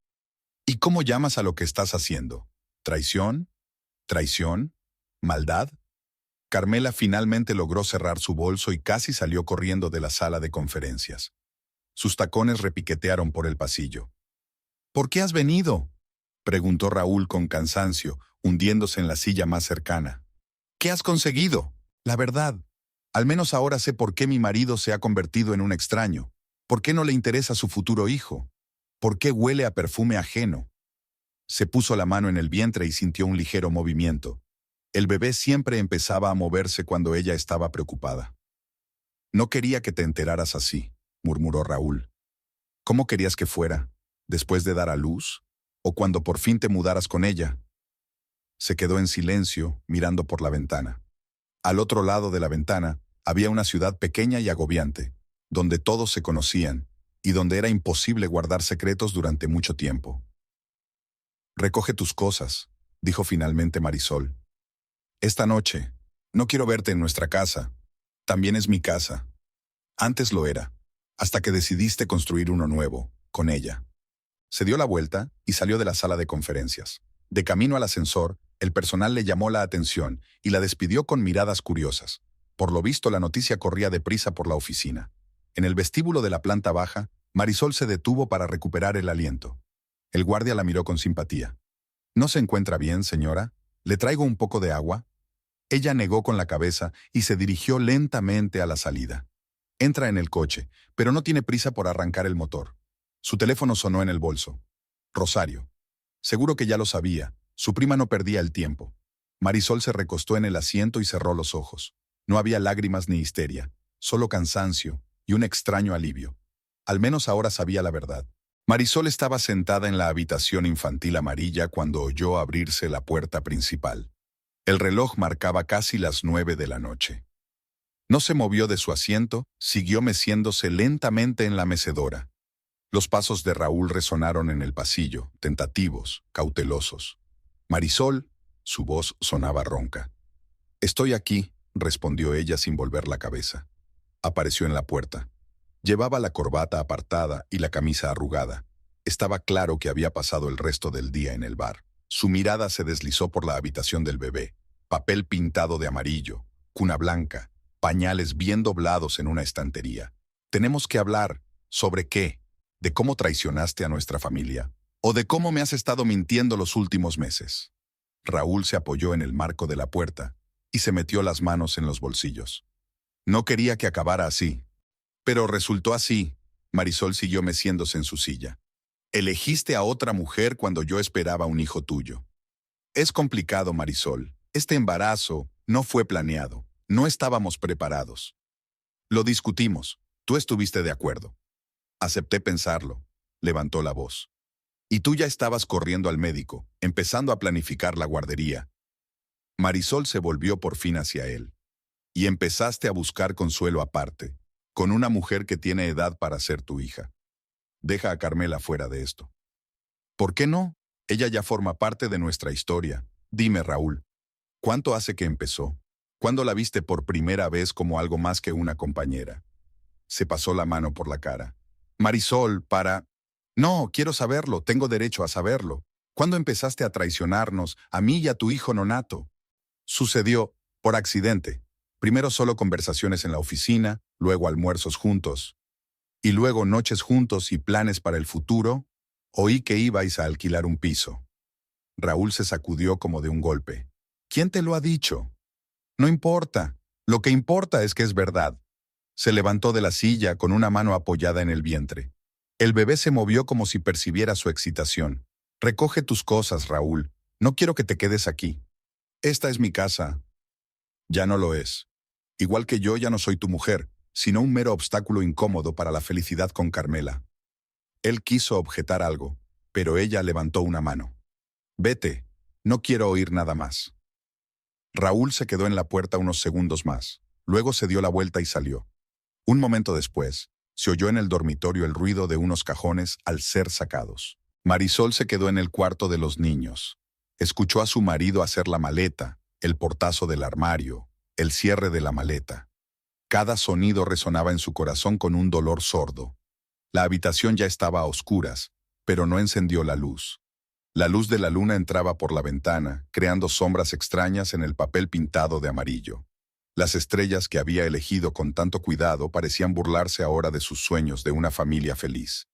¿Y cómo llamas a lo que estás haciendo? ¿Traición? ¿Traición? ¿Maldad? Carmela finalmente logró cerrar su bolso y casi salió corriendo de la sala de conferencias. Sus tacones repiquetearon por el pasillo. ¿Por qué has venido?, preguntó Raúl con cansancio, hundiéndose en la silla más cercana. ¿Qué has conseguido? La verdad. Al menos ahora sé por qué mi marido se ha convertido en un extraño. ¿Por qué no le interesa su futuro hijo? ¿Por qué huele a perfume ajeno? Se puso la mano en el vientre y sintió un ligero movimiento. El bebé siempre empezaba a moverse cuando ella estaba preocupada. No quería que te enteraras así, murmuró Raúl. ¿Cómo querías que fuera? ¿Después de dar a luz? ¿O cuando por fin te mudaras con ella? Se quedó en silencio, mirando por la ventana. Al otro lado de la ventana había una ciudad pequeña y agobiante, donde todos se conocían y donde era imposible guardar secretos durante mucho tiempo. Recoge tus cosas, dijo finalmente Marisol. Esta noche, no quiero verte en nuestra casa. También es mi casa. Antes lo era, hasta que decidiste construir uno nuevo, con ella. Se dio la vuelta y salió de la sala de conferencias. De camino al ascensor, el personal le llamó la atención y la despidió con miradas curiosas. Por lo visto, la noticia corría deprisa por la oficina. En el vestíbulo de la planta baja, Marisol se detuvo para recuperar el aliento. El guardia la miró con simpatía. ¿No se encuentra bien, señora? ¿Le traigo un poco de agua? Ella negó con la cabeza y se dirigió lentamente a la salida. Entra en el coche, pero no tiene prisa por arrancar el motor. Su teléfono sonó en el bolso. Rosario. Seguro que ya lo sabía. Su prima no perdía el tiempo. Marisol se recostó en el asiento y cerró los ojos. No había lágrimas ni histeria, solo cansancio y un extraño alivio. Al menos ahora sabía la verdad. Marisol estaba sentada en la habitación infantil amarilla cuando oyó abrirse la puerta principal. El reloj marcaba casi las 9 de la noche. No se movió de su asiento, siguió meciéndose lentamente en la mecedora. Los pasos de Raúl resonaron en el pasillo, tentativos, cautelosos. Marisol, su voz sonaba ronca. «Estoy aquí», respondió ella sin volver la cabeza. Apareció en la puerta. Llevaba la corbata apartada y la camisa arrugada. Estaba claro que había pasado el resto del día en el bar. Su mirada se deslizó por la habitación del bebé. Papel pintado de amarillo, cuna blanca, pañales bien doblados en una estantería. «Tenemos que hablar. ¿Sobre qué? ¿De cómo traicionaste a nuestra familia? ¿O de cómo me has estado mintiendo los últimos meses?» Raúl se apoyó en el marco de la puerta y se metió las manos en los bolsillos. No quería que acabara así. Pero resultó así. Marisol siguió meciéndose en su silla. «Elegiste a otra mujer cuando yo esperaba un hijo tuyo. Es complicado, Marisol. Este embarazo no fue planeado. No estábamos preparados. Lo discutimos. Tú estuviste de acuerdo. Acepté pensarlo», levantó la voz. «Y tú ya estabas corriendo al médico, empezando a planificar la guardería». Marisol se volvió por fin hacia él. «Y empezaste a buscar consuelo aparte, con una mujer que tiene edad para ser tu hija. Deja a Carmela fuera de esto». «¿Por qué no? Ella ya forma parte de nuestra historia. Dime, Raúl, ¿cuánto hace que empezó? ¿Cuándo la viste por primera vez como algo más que una compañera?» Se pasó la mano por la cara. «Marisol, No, quiero saberlo, tengo derecho a saberlo. ¿Cuándo empezaste a traicionarnos, a mí y a tu hijo nonato?» «Sucedió por accidente. Primero solo conversaciones en la oficina, luego almuerzos juntos. Y luego noches juntos y planes para el futuro. Oí que ibais a alquilar un piso». Raúl se sacudió como de un golpe. «¿Quién te lo ha dicho?» «No importa. Lo que importa es que es verdad». Se levantó de la silla con una mano apoyada en el vientre. El bebé se movió como si percibiera su excitación. «Recoge tus cosas, Raúl. No quiero que te quedes aquí. Esta es mi casa». «Ya no lo es». Igual que yo ya no soy tu mujer, sino un mero obstáculo incómodo para la felicidad con Carmela. Él quiso objetar algo, pero ella levantó una mano. Vete, no quiero oír nada más. Raúl se quedó en la puerta unos segundos más, luego se dio la vuelta y salió. Un momento después, se oyó en el dormitorio el ruido de unos cajones al ser sacados. Marisol se quedó en el cuarto de los niños. Escuchó a su marido hacer la maleta, el portazo del armario, el cierre de la maleta. Cada sonido resonaba en su corazón con un dolor sordo. La habitación ya estaba a oscuras, pero no encendió la luz. La luz de la luna entraba por la ventana, creando sombras extrañas en el papel pintado de amarillo. Las estrellas que había elegido con tanto cuidado parecían burlarse ahora de sus sueños de una familia feliz.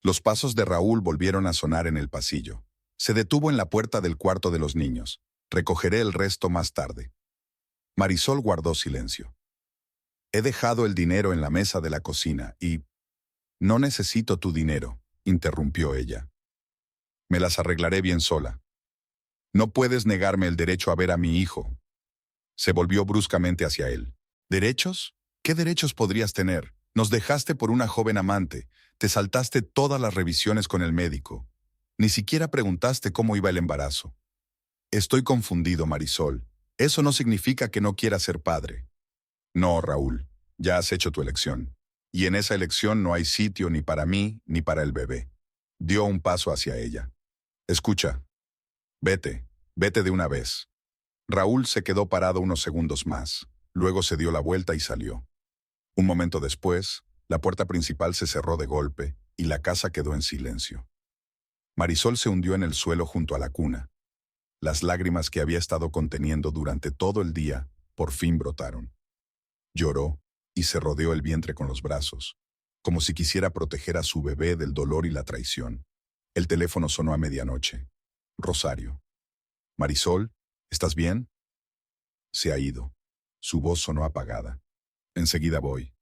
Los pasos de Raúl volvieron a sonar en el pasillo. Se detuvo en la puerta del cuarto de los niños. Recogeré el resto más tarde. Marisol guardó silencio. He dejado el dinero en la mesa de la cocina y... No necesito tu dinero, interrumpió ella. Me las arreglaré bien sola. No puedes negarme el derecho a ver a mi hijo. Se volvió bruscamente hacia él. ¿Derechos? ¿Qué derechos podrías tener? Nos dejaste por una joven amante, te saltaste todas las revisiones con el médico. Ni siquiera preguntaste cómo iba el embarazo. Estoy confundido, Marisol. Eso no significa que no quieras ser padre. No, Raúl, ya has hecho tu elección. Y en esa elección no hay sitio ni para mí ni para el bebé. Dio un paso hacia ella. Escucha. Vete de una vez. Raúl se quedó parado unos segundos más. Luego se dio la vuelta y salió. Un momento después, la puerta principal se cerró de golpe y la casa quedó en silencio. Marisol se hundió en el suelo junto a la cuna. Las lágrimas que había estado conteniendo durante todo el día por fin brotaron. Lloró y se rodeó el vientre con los brazos, como si quisiera proteger a su bebé del dolor y la traición. El teléfono sonó a medianoche. Rosario. Marisol, ¿estás bien? Se ha ido. Su voz sonó apagada. Enseguida voy.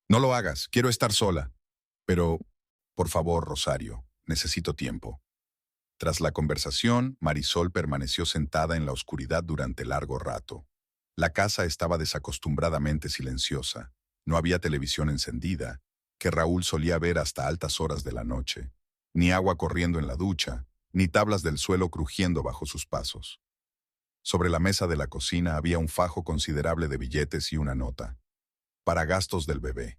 No lo hagas, quiero estar sola. Pero, por favor, Rosario, necesito tiempo. Tras la conversación, Marisol permaneció sentada en la oscuridad durante largo rato. La casa estaba desacostumbradamente silenciosa. No había televisión encendida, que Raúl solía ver hasta altas horas de la noche, ni agua corriendo en la ducha, ni tablas del suelo crujiendo bajo sus pasos. Sobre la mesa de la cocina había un fajo considerable de billetes y una nota. Para gastos del bebé.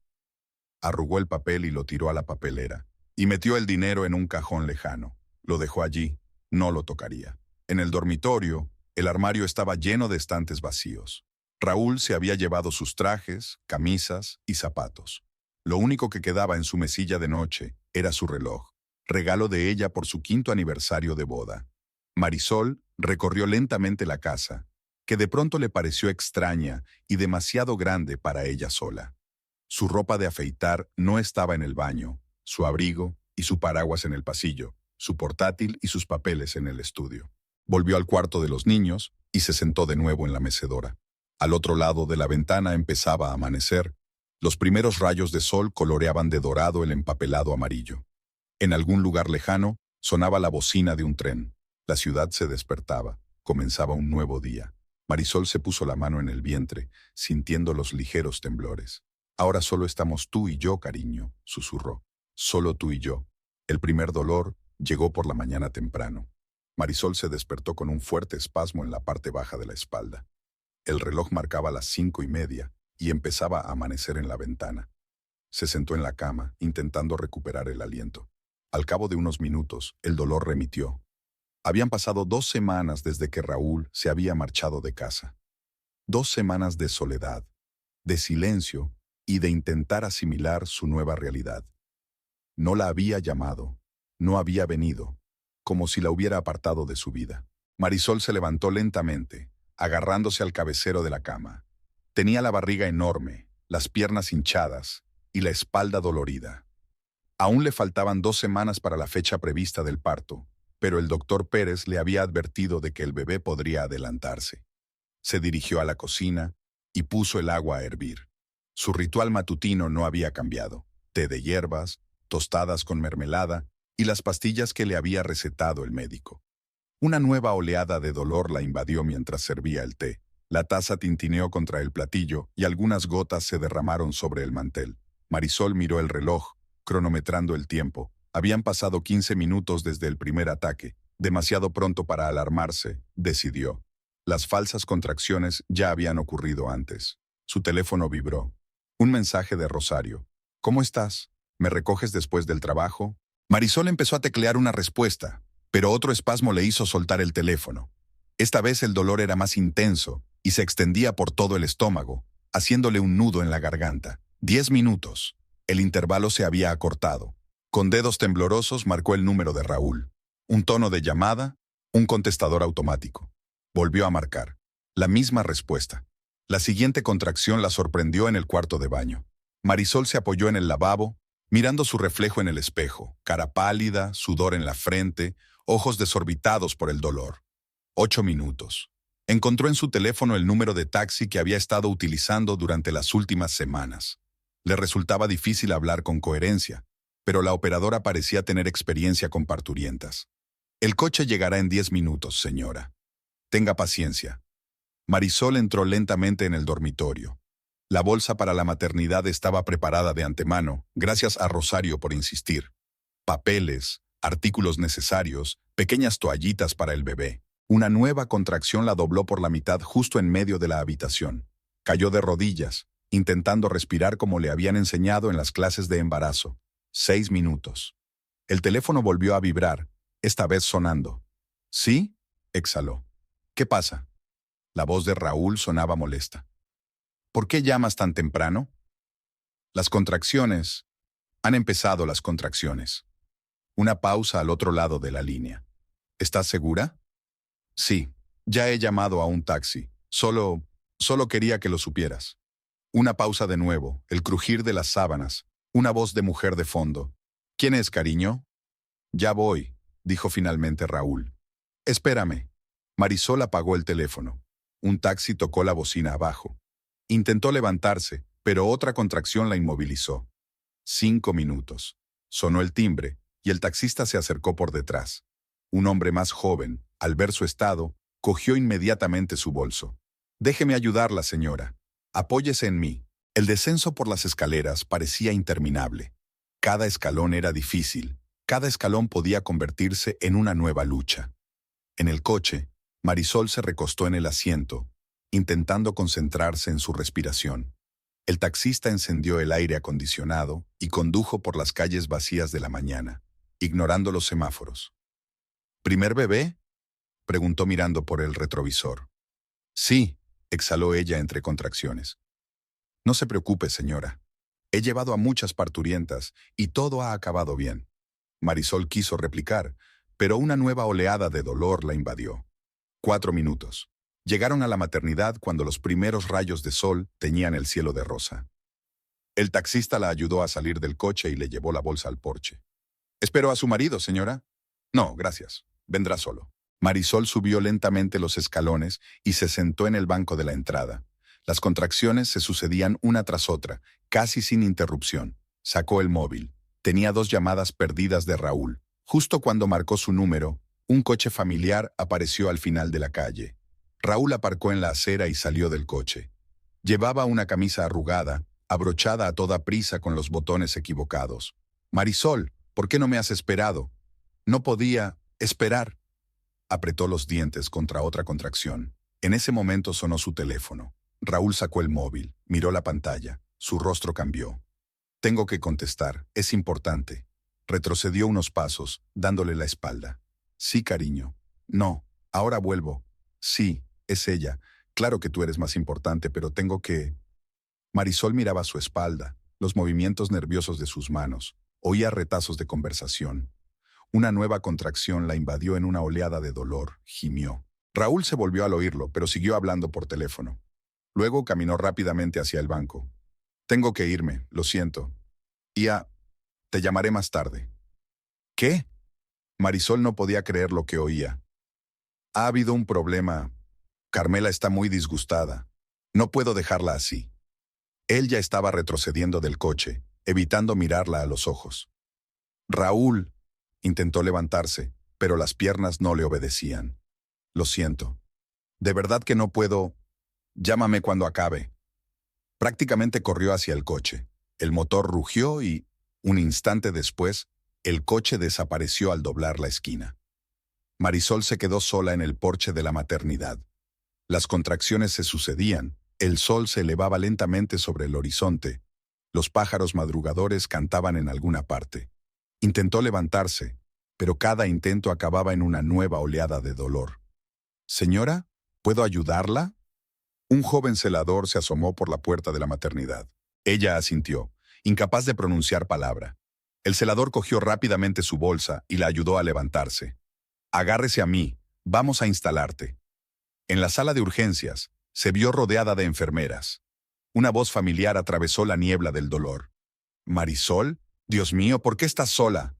Arrugó el papel y lo tiró a la papelera, y metió el dinero en un cajón lejano. Lo dejó allí, no lo tocaría. En el dormitorio, el armario estaba lleno de estantes vacíos. Raúl se había llevado sus trajes, camisas y zapatos. Lo único que quedaba en su mesilla de noche era su reloj, regalo de ella por su 5º aniversario de boda. Marisol recorrió lentamente la casa, que de pronto le pareció extraña y demasiado grande para ella sola. Su ropa de afeitar no estaba en el baño, su abrigo y su paraguas en el pasillo, su portátil y sus papeles en el estudio. Volvió al cuarto de los niños y se sentó de nuevo en la mecedora. Al otro lado de la ventana empezaba a amanecer. Los primeros rayos de sol coloreaban de dorado el empapelado amarillo. En algún lugar lejano sonaba la bocina de un tren. La ciudad se despertaba. Comenzaba un nuevo día. Marisol se puso la mano en el vientre, sintiendo los ligeros temblores. Ahora solo estamos tú y yo, cariño, susurró. Solo tú y yo. El primer dolor llegó por la mañana temprano. Marisol se despertó con un fuerte espasmo en la parte baja de la espalda. El reloj marcaba las 5:30 y empezaba a amanecer en la ventana. Se sentó en la cama, intentando recuperar el aliento. Al cabo de unos minutos, el dolor remitió. Habían pasado 2 semanas desde que Raúl se había marchado de casa. 2 semanas de soledad, de silencio y de intentar asimilar su nueva realidad. No la había llamado, no había venido, como si la hubiera apartado de su vida. Marisol se levantó lentamente, agarrándose al cabecero de la cama. Tenía la barriga enorme, las piernas hinchadas y la espalda dolorida. Aún le faltaban 2 semanas para la fecha prevista del parto, pero el doctor Pérez le había advertido de que el bebé podría adelantarse. Se dirigió a la cocina y puso el agua a hervir. Su ritual matutino no había cambiado. Té de hierbas, tostadas con mermelada y las pastillas que le había recetado el médico. Una nueva oleada de dolor la invadió mientras servía el té. La taza tintineó contra el platillo y algunas gotas se derramaron sobre el mantel. Marisol miró el reloj, cronometrando el tiempo. Habían pasado 15 minutos desde el primer ataque. Demasiado pronto para alarmarse, decidió. Las falsas contracciones ya habían ocurrido antes. Su teléfono vibró. Un mensaje de Rosario. ¿Cómo estás? ¿Me recoges después del trabajo? Marisol empezó a teclear una respuesta, pero otro espasmo le hizo soltar el teléfono. Esta vez el dolor era más intenso y se extendía por todo el estómago, haciéndole un nudo en la garganta. 10 minutos. El intervalo se había acortado. Con dedos temblorosos marcó el número de Raúl. Un tono de llamada, un contestador automático. Volvió a marcar. La misma respuesta. La siguiente contracción la sorprendió en el cuarto de baño. Marisol se apoyó en el lavabo, mirando su reflejo en el espejo, cara pálida, sudor en la frente, ojos desorbitados por el dolor. 8 minutos. Encontró en su teléfono el número de taxi que había estado utilizando durante las últimas semanas. Le resultaba difícil hablar con coherencia, pero la operadora parecía tener experiencia con parturientas. El coche llegará en 10 minutos, señora. Tenga paciencia. Marisol entró lentamente en el dormitorio. La bolsa para la maternidad estaba preparada de antemano, gracias a Rosario por insistir. Papeles, artículos necesarios, pequeñas toallitas para el bebé. Una nueva contracción la dobló por la mitad justo en medio de la habitación. Cayó de rodillas, intentando respirar como le habían enseñado en las clases de embarazo. 6 minutos. El teléfono volvió a vibrar, esta vez sonando. ¿Sí? Exhaló. ¿Qué pasa? La voz de Raúl sonaba molesta. ¿Por qué llamas tan temprano? Las contracciones. Han empezado las contracciones. Una pausa al otro lado de la línea. ¿Estás segura? Sí, ya he llamado a un taxi. Solo quería que lo supieras. Una pausa de nuevo, el crujir de las sábanas, una voz de mujer de fondo. ¿Quién es, cariño? Ya voy, dijo finalmente Raúl. Espérame. Marisol apagó el teléfono. Un taxi tocó la bocina abajo. Intentó levantarse, pero otra contracción la inmovilizó. 5 minutos. Sonó el timbre, y el taxista se acercó por detrás. Un hombre más joven, al ver su estado, cogió inmediatamente su bolso. Déjeme ayudarla, señora. Apóyese en mí. El descenso por las escaleras parecía interminable. Cada escalón era difícil. Cada escalón podía convertirse en una nueva lucha. En el coche, Marisol se recostó en el asiento, intentando concentrarse en su respiración. El taxista encendió el aire acondicionado y condujo por las calles vacías de la mañana, ignorando los semáforos. ¿Primer bebé?, preguntó mirando por el retrovisor. Sí, exhaló ella entre contracciones. No se preocupe, señora. He llevado a muchas parturientas y todo ha acabado bien. Marisol quiso replicar, pero una nueva oleada de dolor la invadió. 4 minutos. Llegaron a la maternidad cuando los primeros rayos de sol teñían el cielo de rosa. El taxista la ayudó a salir del coche y le llevó la bolsa al porche. ¿Espero a su marido, señora? No, gracias. Vendrá solo. Marisol subió lentamente los escalones y se sentó en el banco de la entrada. Las contracciones se sucedían una tras otra, casi sin interrupción. Sacó el móvil. Tenía 2 llamadas perdidas de Raúl. Justo cuando marcó su número, un coche familiar apareció al final de la calle. Raúl aparcó en la acera y salió del coche. Llevaba una camisa arrugada, abrochada a toda prisa con los botones equivocados. Marisol, ¿por qué no me has esperado? No podía esperar. Apretó los dientes contra otra contracción. En ese momento sonó su teléfono. Raúl sacó el móvil, miró la pantalla. Su rostro cambió. Tengo que contestar, es importante. Retrocedió unos pasos, dándole la espalda. Sí, cariño. No, ahora vuelvo. Sí, es ella. Claro que tú eres más importante, pero tengo que... Marisol miraba su espalda, los movimientos nerviosos de sus manos. Oía retazos de conversación. Una nueva contracción la invadió en una oleada de dolor. Gimió. Raúl se volvió al oírlo, pero siguió hablando por teléfono. Luego caminó rápidamente hacia el banco. Tengo que irme, lo siento. Te llamaré más tarde. ¿Qué? Marisol no podía creer lo que oía. Ha habido un problema. Carmela está muy disgustada. No puedo dejarla así. Él ya estaba retrocediendo del coche, evitando mirarla a los ojos. Raúl intentó levantarse, pero las piernas no le obedecían. Lo siento. De verdad que no puedo... Llámame cuando acabe. Prácticamente corrió hacia el coche. El motor rugió y, un instante después, el coche desapareció al doblar la esquina. Marisol se quedó sola en el porche de la maternidad. Las contracciones se sucedían, el sol se elevaba lentamente sobre el horizonte, los pájaros madrugadores cantaban en alguna parte. Intentó levantarse, pero cada intento acababa en una nueva oleada de dolor. «Señora, ¿puedo ayudarla?» Un joven celador se asomó por la puerta de la maternidad. Ella asintió, incapaz de pronunciar palabra. El celador cogió rápidamente su bolsa y la ayudó a levantarse. «Agárrese a mí, vamos a instalarte». En la sala de urgencias, se vio rodeada de enfermeras. Una voz familiar atravesó la niebla del dolor. «Marisol, Dios mío, ¿por qué estás sola?»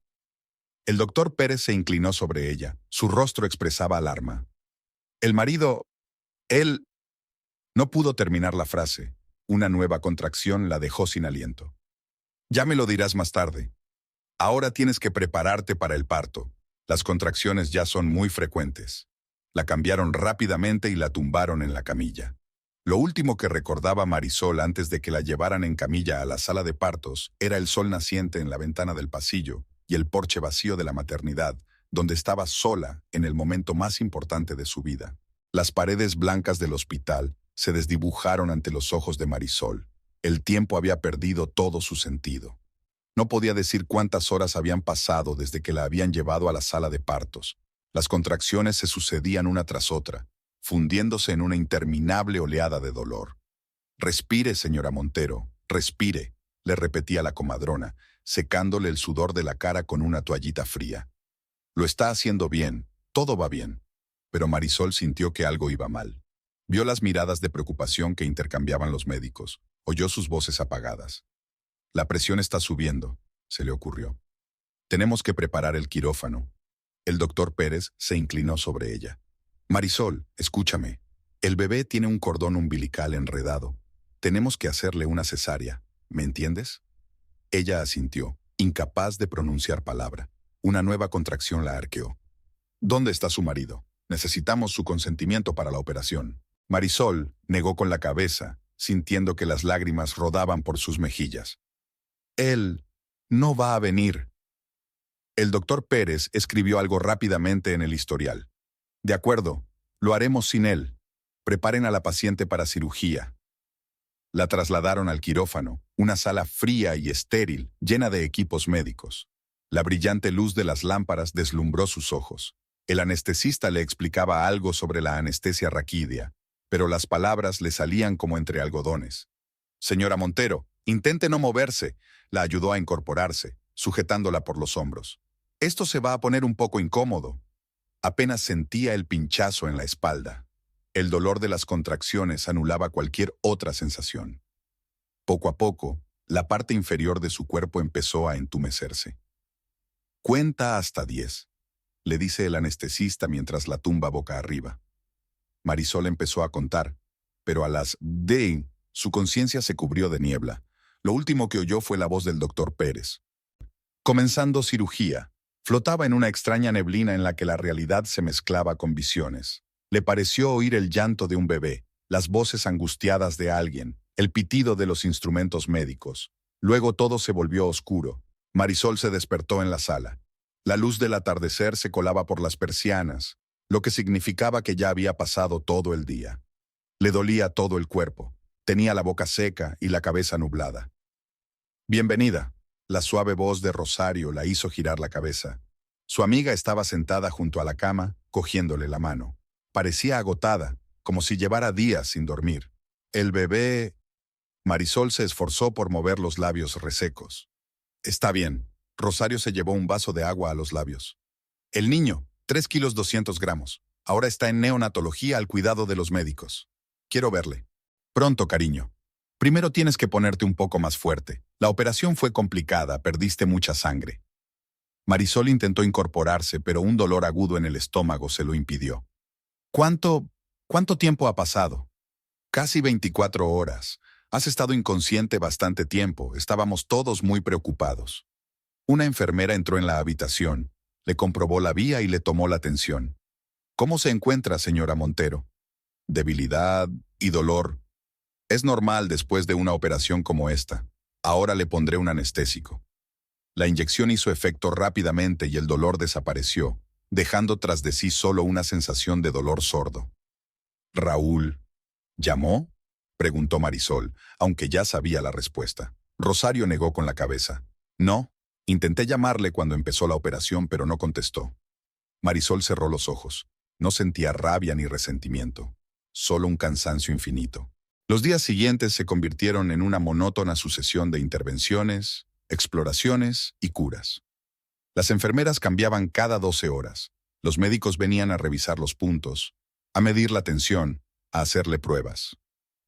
El doctor Pérez se inclinó sobre ella. Su rostro expresaba alarma. «El marido... él...» No pudo terminar la frase. Una nueva contracción la dejó sin aliento. «Ya me lo dirás más tarde. Ahora tienes que prepararte para el parto. Las contracciones ya son muy frecuentes». La cambiaron rápidamente y la tumbaron en la camilla. Lo último que recordaba Marisol antes de que la llevaran en camilla a la sala de partos era el sol naciente en la ventana del pasillo y el porche vacío de la maternidad, donde estaba sola en el momento más importante de su vida. Las paredes blancas del hospital se desdibujaron ante los ojos de Marisol. El tiempo había perdido todo su sentido. No podía decir cuántas horas habían pasado desde que la habían llevado a la sala de partos. Las contracciones se sucedían una tras otra, fundiéndose en una interminable oleada de dolor. «Respire, señora Montero, respire», le repetía la comadrona, secándole el sudor de la cara con una toallita fría. «Lo está haciendo bien, todo va bien». Pero Marisol sintió que algo iba mal. Vio las miradas de preocupación que intercambiaban los médicos, oyó sus voces apagadas. «La presión está subiendo», se le ocurrió. «Tenemos que preparar el quirófano». El doctor Pérez se inclinó sobre ella. «Marisol, escúchame. El bebé tiene un cordón umbilical enredado. Tenemos que hacerle una cesárea. ¿Me entiendes?» Ella asintió, incapaz de pronunciar palabra. Una nueva contracción la arqueó. «¿Dónde está su marido? Necesitamos su consentimiento para la operación». Marisol negó con la cabeza, sintiendo que las lágrimas rodaban por sus mejillas. «Él no va a venir». El doctor Pérez escribió algo rápidamente en el historial. «De acuerdo, lo haremos sin él. Preparen a la paciente para cirugía». La trasladaron al quirófano, una sala fría y estéril, llena de equipos médicos. La brillante luz de las lámparas deslumbró sus ojos. El anestesista le explicaba algo sobre la anestesia raquídea, pero las palabras le salían como entre algodones. «Señora Montero, intente no moverse», la ayudó a incorporarse, sujetándola por los hombros. «Esto se va a poner un poco incómodo». Apenas sentía el pinchazo en la espalda. El dolor de las contracciones anulaba cualquier otra sensación. Poco a poco, la parte inferior de su cuerpo empezó a entumecerse. «Cuenta hasta 10», le dice el anestesista mientras la tumba boca arriba. Marisol empezó a contar, pero a las «de» su conciencia se cubrió de niebla. Lo último que oyó fue la voz del doctor Pérez. «Comenzando cirugía». Flotaba en una extraña neblina en la que la realidad se mezclaba con visiones. Le pareció oír el llanto de un bebé, las voces angustiadas de alguien, el pitido de los instrumentos médicos. Luego todo se volvió oscuro. Marisol se despertó en la sala. La luz del atardecer se colaba por las persianas, lo que significaba que ya había pasado todo el día. Le dolía todo el cuerpo. Tenía la boca seca y la cabeza nublada. «Bienvenida». La suave voz de Rosario la hizo girar la cabeza. Su amiga estaba sentada junto a la cama, cogiéndole la mano. Parecía agotada, como si llevara días sin dormir. «El bebé...» Marisol se esforzó por mover los labios resecos. «Está bien». Rosario se llevó un vaso de agua a los labios. «El niño, 3 kilos 200 gramos. Ahora está en neonatología al cuidado de los médicos. Quiero verle». «Pronto, cariño. Primero tienes que ponerte un poco más fuerte. La operación fue complicada, perdiste mucha sangre». Marisol intentó incorporarse, pero un dolor agudo en el estómago se lo impidió. ¿Cuánto tiempo ha pasado?» «Casi 24 horas. Has estado inconsciente bastante tiempo. Estábamos todos muy preocupados». Una enfermera entró en la habitación, le comprobó la vía y le tomó la tensión. «¿Cómo se encuentra, señora Montero?» «Debilidad, Y dolor. Es normal después de una operación como esta. Ahora le pondré un anestésico. La inyección hizo efecto rápidamente y el dolor desapareció, dejando tras de sí solo una sensación de dolor sordo. Raúl. ¿Llamó? Preguntó Marisol, aunque ya sabía la respuesta. Rosario negó con la cabeza. No. Intenté llamarle cuando empezó la operación, pero no contestó. Marisol cerró los ojos. No sentía rabia ni resentimiento, solo un cansancio infinito. Los días siguientes se convirtieron en una monótona sucesión de intervenciones, exploraciones y curas. Las enfermeras cambiaban cada 12 horas. Los médicos venían a revisar los puntos, a medir la tensión, a hacerle pruebas.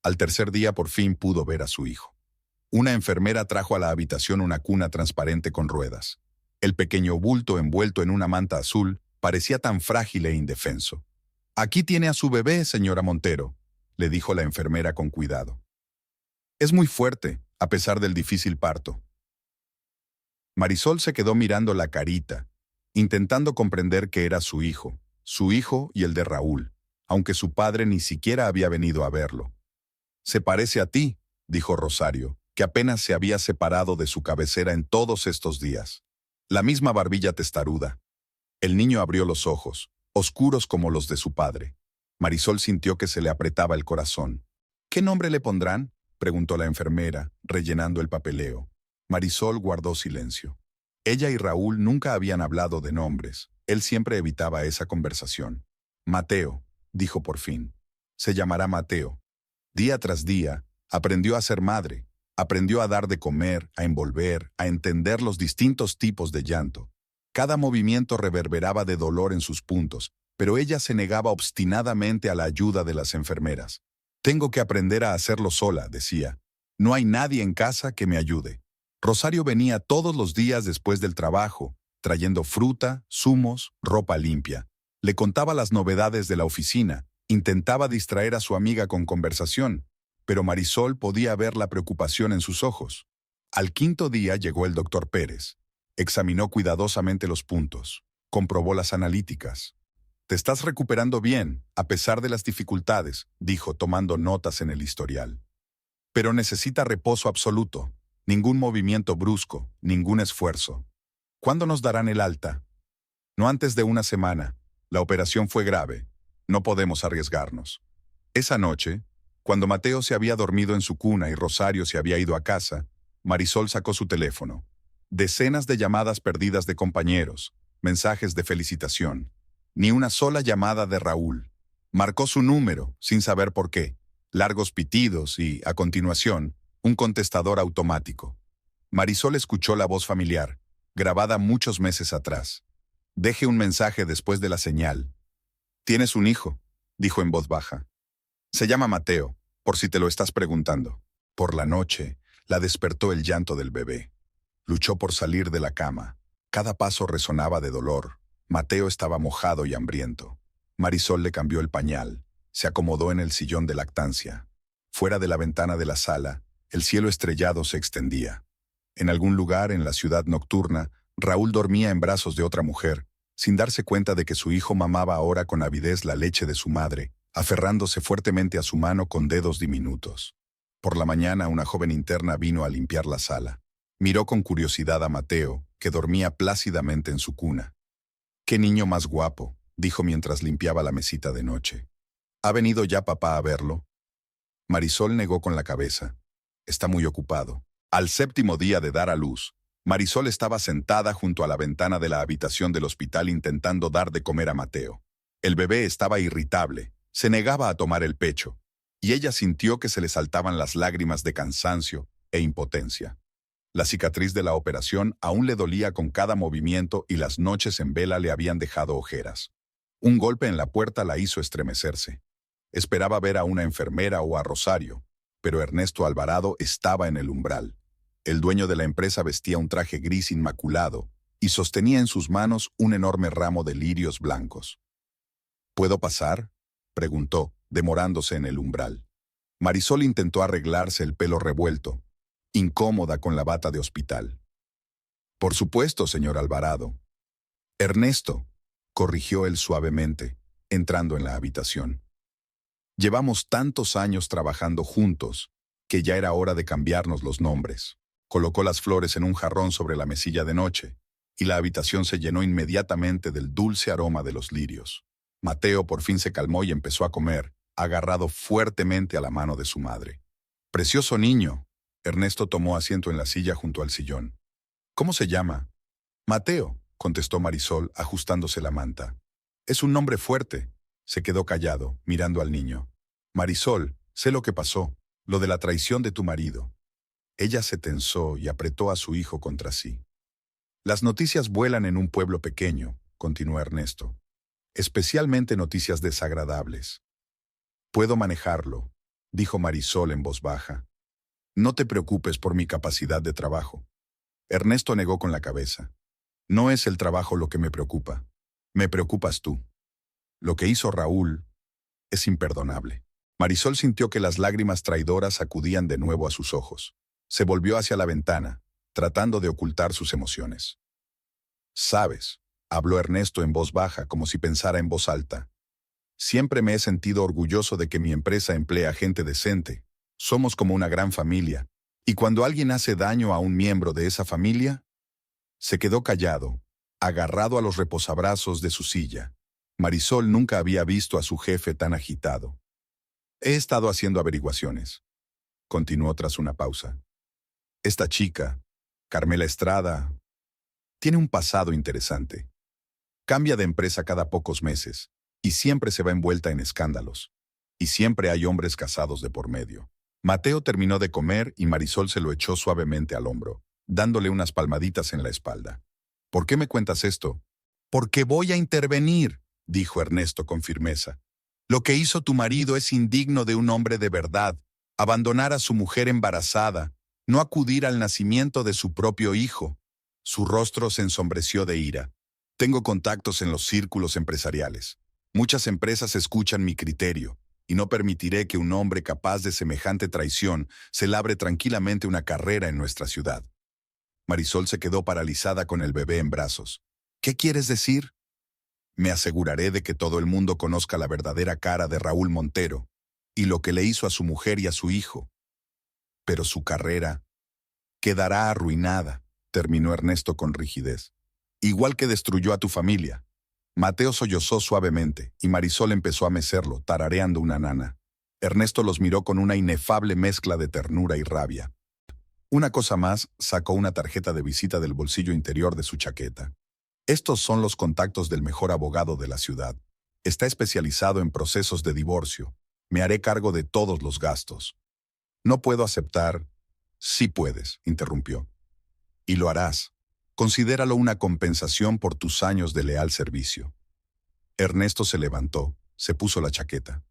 Al tercer día por fin pudo ver a su hijo. Una enfermera trajo a la habitación una cuna transparente con ruedas. El pequeño bulto envuelto en una manta azul parecía tan frágil e indefenso. «Aquí tiene a su bebé, señora Montero», le dijo la enfermera con cuidado. «Es muy fuerte, a pesar del difícil parto». Marisol se quedó mirando la carita, intentando comprender que era su hijo y el de Raúl, aunque su padre ni siquiera había venido a verlo. «Se parece a ti», dijo Rosario, que apenas se había separado de su cabecera en todos estos días. La misma barbilla testaruda. El niño abrió los ojos, oscuros como los de su padre. Marisol sintió que se le apretaba el corazón. «¿Qué nombre le pondrán?», preguntó la enfermera, rellenando el papeleo. Marisol guardó silencio. Ella y Raúl nunca habían hablado de nombres. Él siempre evitaba esa conversación. «Mateo», dijo por fin. «Se llamará Mateo». Día tras día, aprendió a ser madre. Aprendió a dar de comer, a envolver, a entender los distintos tipos de llanto. Cada movimiento reverberaba de dolor en sus puntos, pero ella se negaba obstinadamente a la ayuda de las enfermeras. «Tengo que aprender a hacerlo sola», decía. «No hay nadie en casa que me ayude». Rosario venía todos los días después del trabajo, trayendo fruta, zumos, ropa limpia. Le contaba las novedades de la oficina, intentaba distraer a su amiga con conversación, pero Marisol podía ver la preocupación en sus ojos. Al quinto día llegó el doctor Pérez. Examinó cuidadosamente los puntos, comprobó las analíticas. «Te estás recuperando bien, a pesar de las dificultades», dijo tomando notas en el historial. «Pero necesita reposo absoluto, ningún movimiento brusco, ningún esfuerzo». «¿Cuándo nos darán el alta?» «No antes de una semana. La operación fue grave. No podemos arriesgarnos». Esa noche, cuando Mateo se había dormido en su cuna y Rosario se había ido a casa, Marisol sacó su teléfono. Decenas de llamadas perdidas de compañeros, mensajes de felicitación. Ni una sola llamada de Raúl. Marcó su número, sin saber por qué. Largos pitidos y, a continuación, un contestador automático. Marisol escuchó la voz familiar, grabada muchos meses atrás. «Deje un mensaje después de la señal». «Tienes un hijo», dijo en voz baja. «Se llama Mateo, por si te lo estás preguntando». Por la noche, la despertó el llanto del bebé. Luchó por salir de la cama. Cada paso resonaba de dolor. Mateo estaba mojado y hambriento. Marisol le cambió el pañal. Se acomodó en el sillón de lactancia. Fuera de la ventana de la sala, el cielo estrellado se extendía. En algún lugar en la ciudad nocturna, Raúl dormía en brazos de otra mujer, sin darse cuenta de que su hijo mamaba ahora con avidez la leche de su madre, aferrándose fuertemente a su mano con dedos diminutos. Por la mañana, una joven interna vino a limpiar la sala. Miró con curiosidad a Mateo, que dormía plácidamente en su cuna. «Qué niño más guapo», dijo mientras limpiaba la mesita de noche. «¿Ha venido ya papá a verlo?» Marisol negó con la cabeza. «Está muy ocupado». Al séptimo día de dar a luz, Marisol estaba sentada junto a la ventana de la habitación del hospital intentando dar de comer a Mateo. El bebé estaba irritable, se negaba a tomar el pecho, y ella sintió que se le saltaban las lágrimas de cansancio e impotencia. La cicatriz de la operación aún le dolía con cada movimiento y las noches en vela le habían dejado ojeras. Un golpe en la puerta la hizo estremecerse. Esperaba ver a una enfermera o a Rosario, pero Ernesto Alvarado estaba en el umbral. El dueño de la empresa vestía un traje gris inmaculado y sostenía en sus manos un enorme ramo de lirios blancos. «¿Puedo pasar?», preguntó, demorándose en el umbral. Marisol intentó arreglarse el pelo revuelto, incómoda con la bata de hospital. «Por supuesto, señor Alvarado». «Ernesto», corrigió él suavemente, entrando en la habitación. Llevamos tantos años trabajando juntos que ya era hora de cambiarnos los nombres. Colocó las flores en un jarrón sobre la mesilla de noche, y la habitación se llenó inmediatamente del dulce aroma de los lirios. Mateo por fin se calmó y empezó a comer, agarrado fuertemente a la mano de su madre. «Precioso niño». Ernesto tomó asiento en la silla junto al sillón. «¿Cómo se llama?» «Mateo», contestó Marisol, ajustándose la manta. «Es un nombre fuerte». Se quedó callado, mirando al niño. «Marisol, sé lo que pasó, lo de la traición de tu marido». Ella se tensó y apretó a su hijo contra sí. «Las noticias vuelan en un pueblo pequeño», continuó Ernesto. «Especialmente noticias desagradables». «Puedo manejarlo», dijo Marisol en voz baja. «No te preocupes por mi capacidad de trabajo». Ernesto negó con la cabeza. «No es el trabajo lo que me preocupa. Me preocupas tú. Lo que hizo Raúl es imperdonable». Marisol sintió que las lágrimas traidoras acudían de nuevo a sus ojos. Se volvió hacia la ventana, tratando de ocultar sus emociones. «Sabes», habló Ernesto en voz baja, como si pensara en voz alta. «Siempre me he sentido orgulloso de que mi empresa emplea gente decente. Somos como una gran familia. Y cuando alguien hace daño a un miembro de esa familia...» Se quedó callado, agarrado a los reposabrazos de su silla. Marisol nunca había visto a su jefe tan agitado. «He estado haciendo averiguaciones», continuó tras una pausa. «Esta chica, Carmela Estrada, tiene un pasado interesante. Cambia de empresa cada pocos meses y siempre se va envuelta en escándalos. Y siempre hay hombres casados de por medio». Mateo terminó de comer y Marisol se lo echó suavemente al hombro, dándole unas palmaditas en la espalda. «¿Por qué me cuentas esto?» «Porque voy a intervenir», dijo Ernesto con firmeza. «Lo que hizo tu marido es indigno de un hombre de verdad. Abandonar a su mujer embarazada, no acudir al nacimiento de su propio hijo». Su rostro se ensombreció de ira. «Tengo contactos en los círculos empresariales. Muchas empresas escuchan mi criterio, y no permitiré que un hombre capaz de semejante traición se labre tranquilamente una carrera en nuestra ciudad». Marisol se quedó paralizada con el bebé en brazos. «¿Qué quieres decir?» «Me aseguraré de que todo el mundo conozca la verdadera cara de Raúl Montero y lo que le hizo a su mujer y a su hijo. Pero su carrera quedará arruinada», terminó Ernesto con rigidez. «Igual que destruyó a tu familia». Mateo sollozó suavemente y Marisol empezó a mecerlo, tarareando una nana. Ernesto los miró con una inefable mezcla de ternura y rabia. Una cosa más, sacó una tarjeta de visita del bolsillo interior de su chaqueta. «Estos son los contactos del mejor abogado de la ciudad. Está especializado en procesos de divorcio. Me haré cargo de todos los gastos». «No puedo aceptar». «Sí puedes», interrumpió. «Y lo harás. Considéralo una compensación por tus años de leal servicio». Ernesto se levantó, se puso la chaqueta.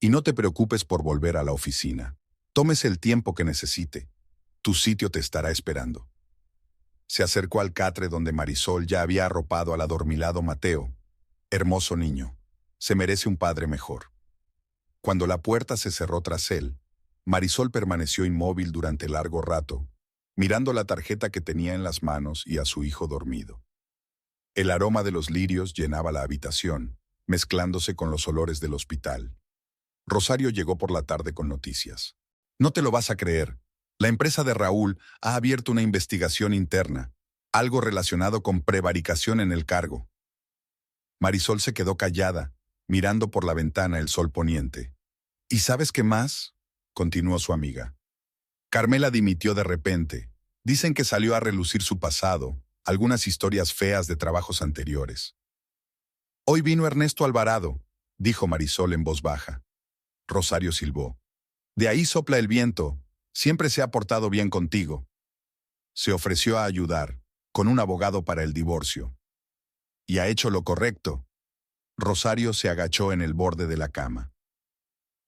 «Y no te preocupes por volver a la oficina. Tómese el tiempo que necesite. Tu sitio te estará esperando». Se acercó al catre donde Marisol ya había arropado al adormilado Mateo. «Hermoso niño, se merece un padre mejor». Cuando la puerta se cerró tras él, Marisol permaneció inmóvil durante largo rato, mirando la tarjeta que tenía en las manos y a su hijo dormido. El aroma de los lirios llenaba la habitación, mezclándose con los olores del hospital. Rosario llegó por la tarde con noticias. «No te lo vas a creer. La empresa de Raúl ha abierto una investigación interna, algo relacionado con prevaricación en el cargo». Marisol se quedó callada, mirando por la ventana el sol poniente. «¿Y sabes qué más?», continuó su amiga. «Carmela dimitió de repente. Dicen que salió a relucir su pasado, algunas historias feas de trabajos anteriores». «Hoy vino Ernesto Alvarado», dijo Marisol en voz baja. Rosario silbó. «De ahí sopla el viento. Siempre se ha portado bien contigo». Se ofreció a ayudar, con un abogado para el divorcio. «Y ha hecho lo correcto». Rosario se agachó en el borde de la cama.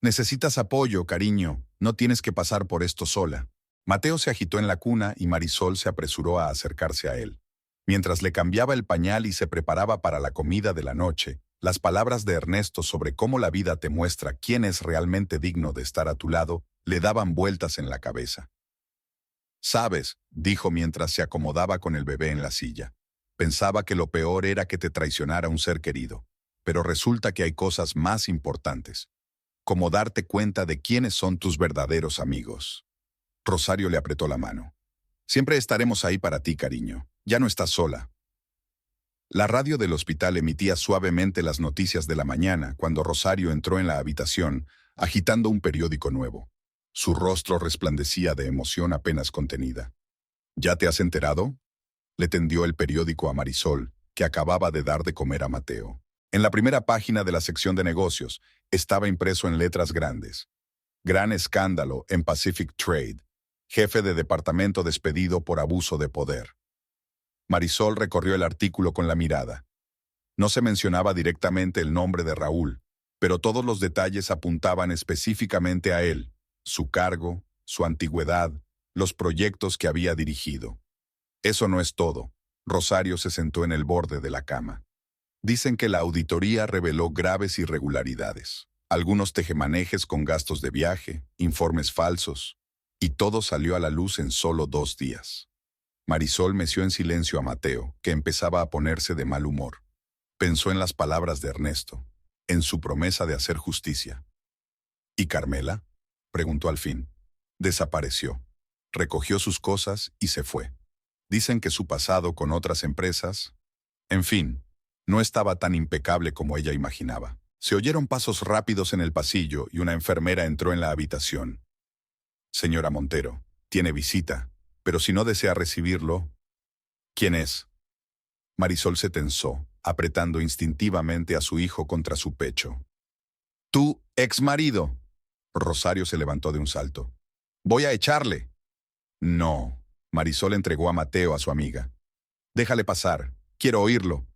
«Necesitas apoyo, cariño. No tienes que pasar por esto sola». Mateo se agitó en la cuna y Marisol se apresuró a acercarse a él. Mientras le cambiaba el pañal y se preparaba para la comida de la noche, las palabras de Ernesto sobre cómo la vida te muestra quién es realmente digno de estar a tu lado le daban vueltas en la cabeza. «Sabes», dijo mientras se acomodaba con el bebé en la silla, «pensaba que lo peor era que te traicionara un ser querido, pero resulta que hay cosas más importantes». como darte cuenta de quiénes son tus verdaderos amigos. Rosario le apretó la mano. Siempre estaremos ahí para ti, cariño. Ya no estás sola. La radio del hospital emitía suavemente las noticias de la mañana cuando Rosario entró en la habitación, agitando un periódico nuevo. Su rostro resplandecía de emoción apenas contenida. ¿Ya te has enterado?, le tendió el periódico a Marisol, que acababa de dar de comer a Mateo. En la primera página de la sección de negocios estaba impreso en letras grandes: gran escándalo en Pacific Trade. Jefe de departamento despedido por abuso de poder. Marisol recorrió el artículo con la mirada. No se mencionaba directamente el nombre de Raúl, pero todos los detalles apuntaban específicamente a él: su cargo, su antigüedad, los proyectos que había dirigido. Eso no es todo. Rosario se sentó en el borde de la cama. Dicen que la auditoría reveló graves irregularidades. Algunos tejemanejes con gastos de viaje, informes falsos, y todo salió a la luz en solo 2 días. Marisol meció en silencio a Mateo, que empezaba a ponerse de mal humor. Pensó en las palabras de Ernesto, en su promesa de hacer justicia. ¿Y Carmela?, preguntó al fin. Desapareció. Recogió sus cosas y se fue. Dicen que su pasado con otras empresas... En fin, no estaba tan impecable como ella imaginaba. Se oyeron pasos rápidos en el pasillo y una enfermera entró en la habitación. Señora Montero, tiene visita, pero si no desea recibirlo... ¿Quién es? Marisol se tensó, apretando instintivamente a su hijo contra su pecho. Tu exmarido. Rosario se levantó de un salto. Voy a echarle. No. Marisol entregó a Mateo a su amiga. Déjale pasar, quiero oírlo.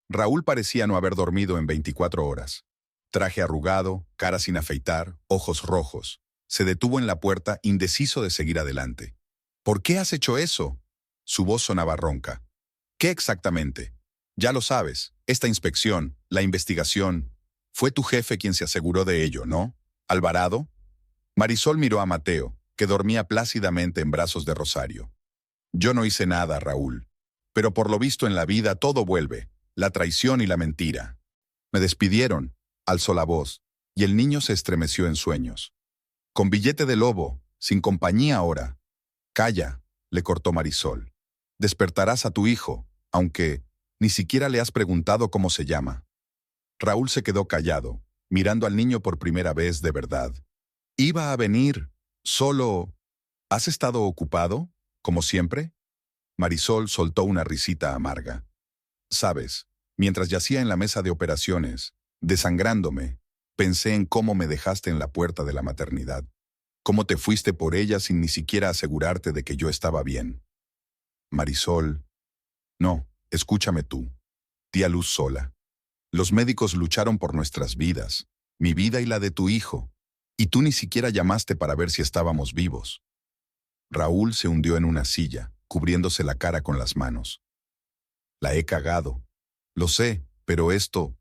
Raúl parecía no haber dormido en 24 horas. Traje arrugado, cara sin afeitar, ojos rojos. Se detuvo en la puerta, indeciso de seguir adelante. ¿Por qué has hecho eso? Su voz sonaba ronca. ¿Qué exactamente? Ya lo sabes, esta inspección, la investigación. Fue tu jefe quien se aseguró de ello, ¿no? ¿Alvarado? Marisol miró a Mateo, que dormía plácidamente en brazos de Rosario. Yo no hice nada, Raúl. Pero por lo visto en la vida todo vuelve, la traición y la mentira. Me despidieron, alzó la voz, y el niño se estremeció en sueños. Con billete de lobo, sin compañía ahora. Calla, le cortó Marisol. Despertarás a tu hijo, aunque ni siquiera le has preguntado cómo se llama. Raúl se quedó callado, mirando al niño por primera vez de verdad. Iba a venir, solo... ¿Has estado ocupado, como siempre? Marisol soltó una risita amarga. Sabes, mientras yacía en la mesa de operaciones, desangrándome, pensé en cómo me dejaste en la puerta de la maternidad. Cómo te fuiste por ella sin ni siquiera asegurarte de que yo estaba bien. Marisol... No, escúchame tú. Di a luz sola. Los médicos lucharon por nuestras vidas, mi vida y la de tu hijo, y tú ni siquiera llamaste para ver si estábamos vivos. Raúl se hundió en una silla, cubriéndose la cara con las manos. La he cagado. Lo sé, pero esto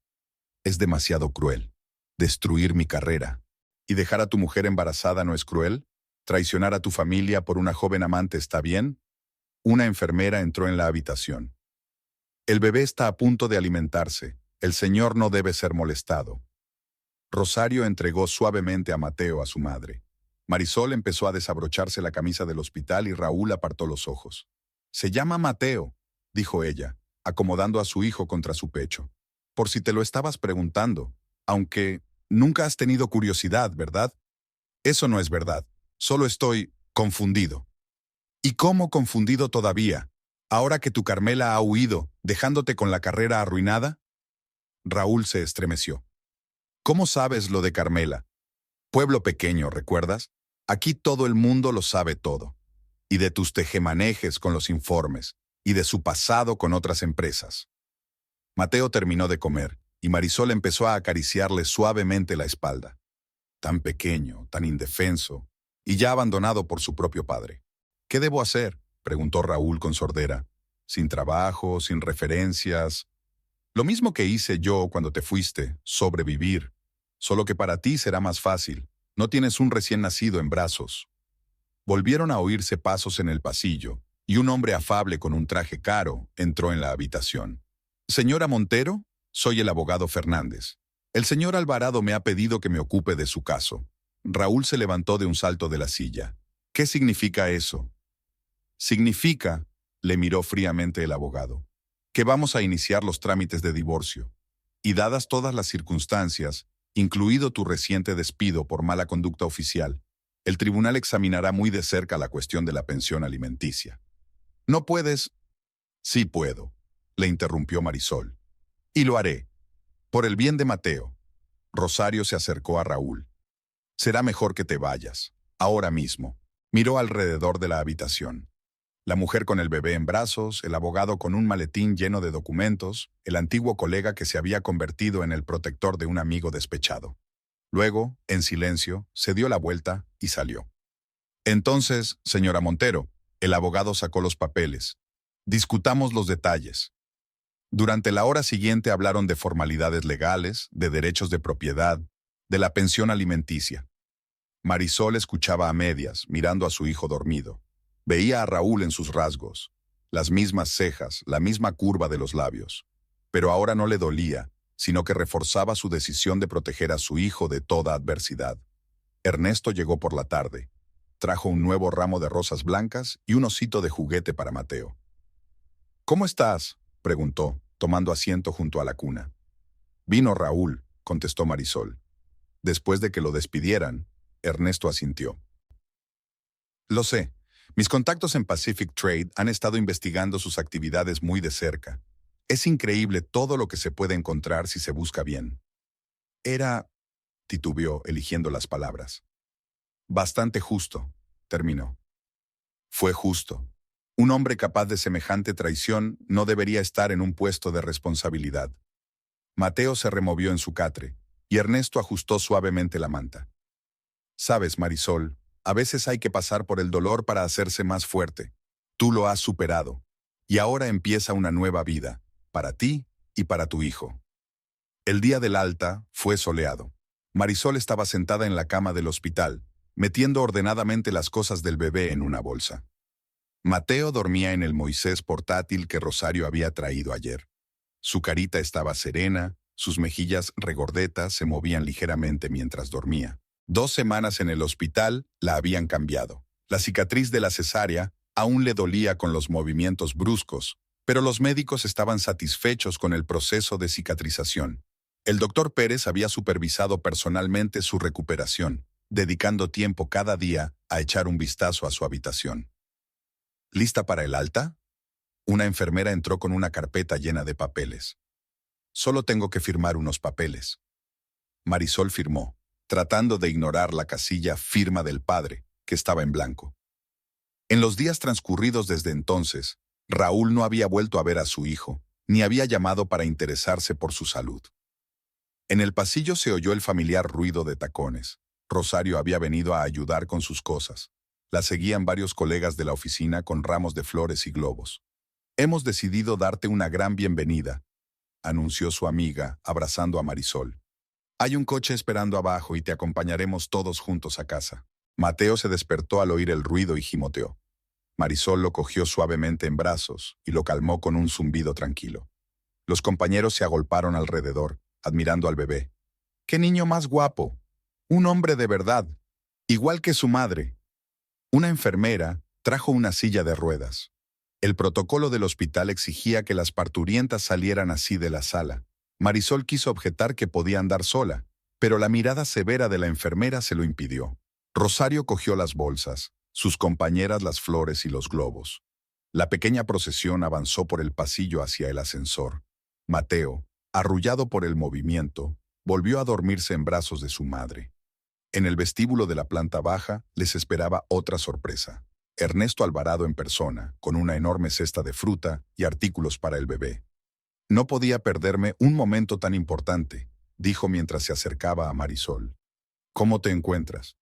es demasiado cruel. Destruir mi carrera. ¿Y dejar a tu mujer embarazada no es cruel? ¿Traicionar a tu familia por una joven amante está bien? Una enfermera entró en la habitación. El bebé está a punto de alimentarse. El señor no debe ser molestado. Rosario entregó suavemente a Mateo a su madre. Marisol empezó a desabrocharse la camisa del hospital y Raúl apartó los ojos. Se llama Mateo, dijo ella, acomodando a su hijo contra su pecho. Por si te lo estabas preguntando, aunque nunca has tenido curiosidad, ¿verdad? Eso no es verdad. Solo estoy confundido. ¿Y cómo confundido todavía? Ahora que tu Carmela ha huido, dejándote con la carrera arruinada. Raúl se estremeció. ¿Cómo sabes lo de Carmela? Pueblo pequeño, ¿recuerdas? Aquí todo el mundo lo sabe todo. Y de tus tejemanejes con los informes, y de su pasado con otras empresas. Mateo terminó de comer, y Marisol empezó a acariciarle suavemente la espalda. Tan pequeño, tan indefenso, y ya abandonado por su propio padre. ¿Qué debo hacer?, preguntó Raúl con sordera. Sin trabajo, sin referencias. Lo mismo que hice yo cuando te fuiste, sobrevivir. Solo que para ti será más fácil. No tienes un recién nacido en brazos. Volvieron a oírse pasos en el pasillo, y un hombre afable con un traje caro entró en la habitación. Señora Montero, soy el abogado Fernández. El señor Alvarado me ha pedido que me ocupe de su caso. Raúl se levantó de un salto de la silla. ¿Qué significa eso? Significa, le miró fríamente el abogado, que vamos a iniciar los trámites de divorcio. Y dadas todas las circunstancias, incluido tu reciente despido por mala conducta oficial, el tribunal examinará muy de cerca la cuestión de la pensión alimenticia. ¿No puedes? Sí puedo, le interrumpió Marisol. Y lo haré. Por el bien de Mateo. Rosario se acercó a Raúl. Será mejor que te vayas, ahora mismo. Miró alrededor de la habitación. La mujer con el bebé en brazos, el abogado con un maletín lleno de documentos, el antiguo colega que se había convertido en el protector de un amigo despechado. Luego, en silencio, se dio la vuelta y salió. Entonces, señora Montero, el abogado sacó los papeles. Discutamos los detalles. Durante la hora siguiente hablaron de formalidades legales, de derechos de propiedad, de la pensión alimenticia. Marisol escuchaba a medias, mirando a su hijo dormido. Veía a Raúl en sus rasgos, las mismas cejas, la misma curva de los labios. Pero ahora no le dolía, sino que reforzaba su decisión de proteger a su hijo de toda adversidad. Ernesto llegó por la tarde. Trajo un nuevo ramo de rosas blancas y un osito de juguete para Mateo. ¿Cómo estás?, preguntó, tomando asiento junto a la cuna. Vino Raúl, contestó Marisol. Después de que lo despidieran, Ernesto asintió. Lo sé. Mis contactos en Pacific Trade han estado investigando sus actividades muy de cerca. Es increíble todo lo que se puede encontrar si se busca bien. Era, titubeó, eligiendo las palabras. Bastante justo, terminó. Fue justo. Un hombre capaz de semejante traición no debería estar en un puesto de responsabilidad. Mateo se removió en su catre, y Ernesto ajustó suavemente la manta. Sabes, Marisol, a veces hay que pasar por el dolor para hacerse más fuerte. Tú lo has superado. Y ahora empieza una nueva vida, para ti y para tu hijo. El día del alta fue soleado. Marisol estaba sentada en la cama del hospital, metiendo ordenadamente las cosas del bebé en una bolsa. Mateo dormía en el Moisés portátil que Rosario había traído ayer. Su carita estaba serena, sus mejillas regordetas se movían ligeramente mientras dormía. 2 semanas en el hospital la habían cambiado. La cicatriz de la cesárea aún le dolía con los movimientos bruscos, pero los médicos estaban satisfechos con el proceso de cicatrización. El doctor Pérez había supervisado personalmente su recuperación, dedicando tiempo cada día a echar un vistazo a su habitación. ¿Lista para el alta? Una enfermera entró con una carpeta llena de papeles. Solo tengo que firmar unos papeles. Marisol firmó, tratando de ignorar la casilla firma del padre, que estaba en blanco. En los días transcurridos desde entonces, Raúl no había vuelto a ver a su hijo, ni había llamado para interesarse por su salud. En el pasillo se oyó el familiar ruido de tacones. Rosario había venido a ayudar con sus cosas. La seguían varios colegas de la oficina con ramos de flores y globos. «Hemos decidido darte una gran bienvenida», anunció su amiga, abrazando a Marisol. «Hay un coche esperando abajo y te acompañaremos todos juntos a casa». Mateo se despertó al oír el ruido y gimoteó. Marisol lo cogió suavemente en brazos y lo calmó con un zumbido tranquilo. Los compañeros se agolparon alrededor, admirando al bebé. ¡Qué niño más guapo! Un hombre de verdad, igual que su madre. Una enfermera trajo una silla de ruedas. El protocolo del hospital exigía que las parturientas salieran así de la sala. Marisol quiso objetar que podía andar sola, pero la mirada severa de la enfermera se lo impidió. Rosario cogió las bolsas, sus compañeras las flores y los globos. La pequeña procesión avanzó por el pasillo hacia el ascensor. Mateo, arrullado por el movimiento, volvió a dormirse en brazos de su madre. En el vestíbulo de la planta baja les esperaba otra sorpresa. Ernesto Alvarado en persona, con una enorme cesta de fruta y artículos para el bebé. «No podía perderme un momento tan importante», dijo mientras se acercaba a Marisol. «¿Cómo te encuentras?»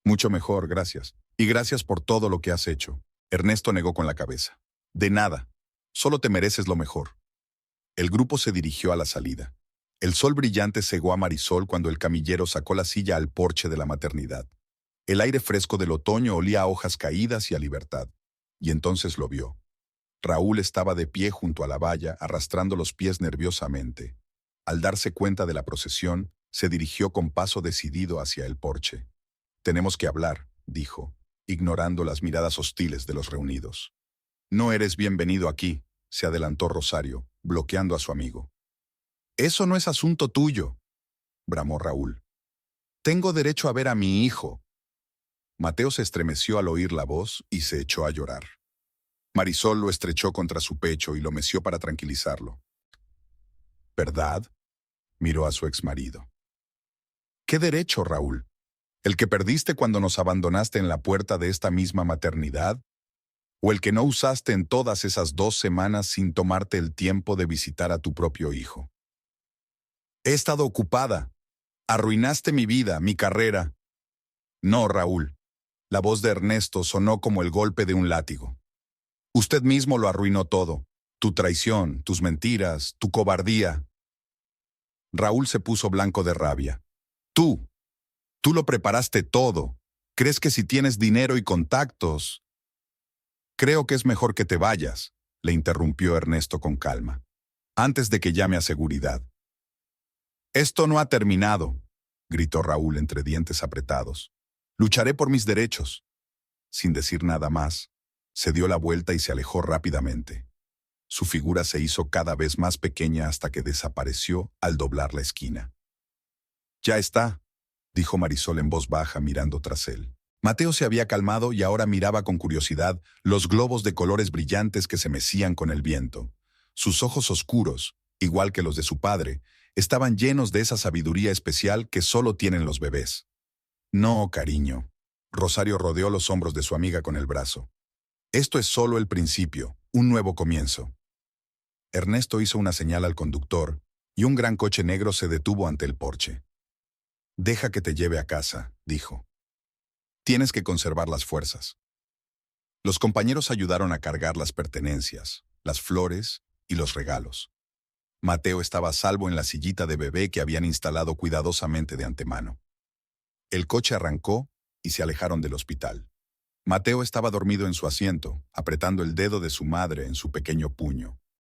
«Mucho mejor, gracias. Y gracias por todo lo que has hecho». Ernesto negó con la cabeza. «De nada. Solo te mereces lo mejor». El grupo se dirigió a la salida. El sol brillante cegó a Marisol cuando el camillero sacó la silla al porche de la maternidad. El aire fresco del otoño olía a hojas caídas y a libertad. Y entonces lo vio. Raúl estaba de pie junto a la valla, arrastrando los pies nerviosamente. Al darse cuenta de la procesión, se dirigió con paso decidido hacia el porche. «Tenemos que hablar», dijo, ignorando las miradas hostiles de los reunidos. «No eres bienvenido aquí», se adelantó Rosario, bloqueando a su amigo. «Eso no es asunto tuyo», bramó Raúl. «Tengo derecho a ver a mi hijo». Mateo se estremeció al oír la voz y se echó a llorar. Marisol lo estrechó contra su pecho y lo meció para tranquilizarlo. «¿Verdad?», miró a su exmarido. «¿Qué derecho, Raúl? ¿El que perdiste cuando nos abandonaste en la puerta de esta misma maternidad? ¿O el que no usaste en todas esas 2 semanas sin tomarte el tiempo de visitar a tu propio hijo? He estado ocupada. Arruinaste mi vida, mi carrera». «No, Raúl». La voz de Ernesto sonó como el golpe de un látigo. «Usted mismo lo arruinó todo. Tu traición, tus mentiras, tu cobardía». Raúl se puso blanco de rabia. «Tú lo preparaste todo. ¿Crees que si tienes dinero y contactos...» «Creo que es mejor que te vayas», le interrumpió Ernesto con calma, «antes de que llame a seguridad». «Esto no ha terminado», gritó Raúl entre dientes apretados. «Lucharé por mis derechos». Sin decir nada más, se dio la vuelta y se alejó rápidamente. Su figura se hizo cada vez más pequeña hasta que desapareció al doblar la esquina. «Ya está», dijo Marisol en voz baja mirando tras él. Mateo se había calmado y ahora miraba con curiosidad los globos de colores brillantes que se mecían con el viento. Sus ojos oscuros, igual que los de su padre, estaban llenos de esa sabiduría especial que solo tienen los bebés. «No, cariño». Rosario rodeó los hombros de su amiga con el brazo. «Esto es solo el principio, un nuevo comienzo». Ernesto hizo una señal al conductor y un gran coche negro se detuvo ante el porche. «Deja que te lleve a casa», dijo. «Tienes que conservar las fuerzas». Los compañeros ayudaron a cargar las pertenencias, las flores y los regalos. Mateo estaba a salvo en la sillita de bebé que habían instalado cuidadosamente de antemano. El coche arrancó y se alejaron del hospital. Mateo estaba dormido en su asiento, apretando el dedo de su madre en su pequeño puño.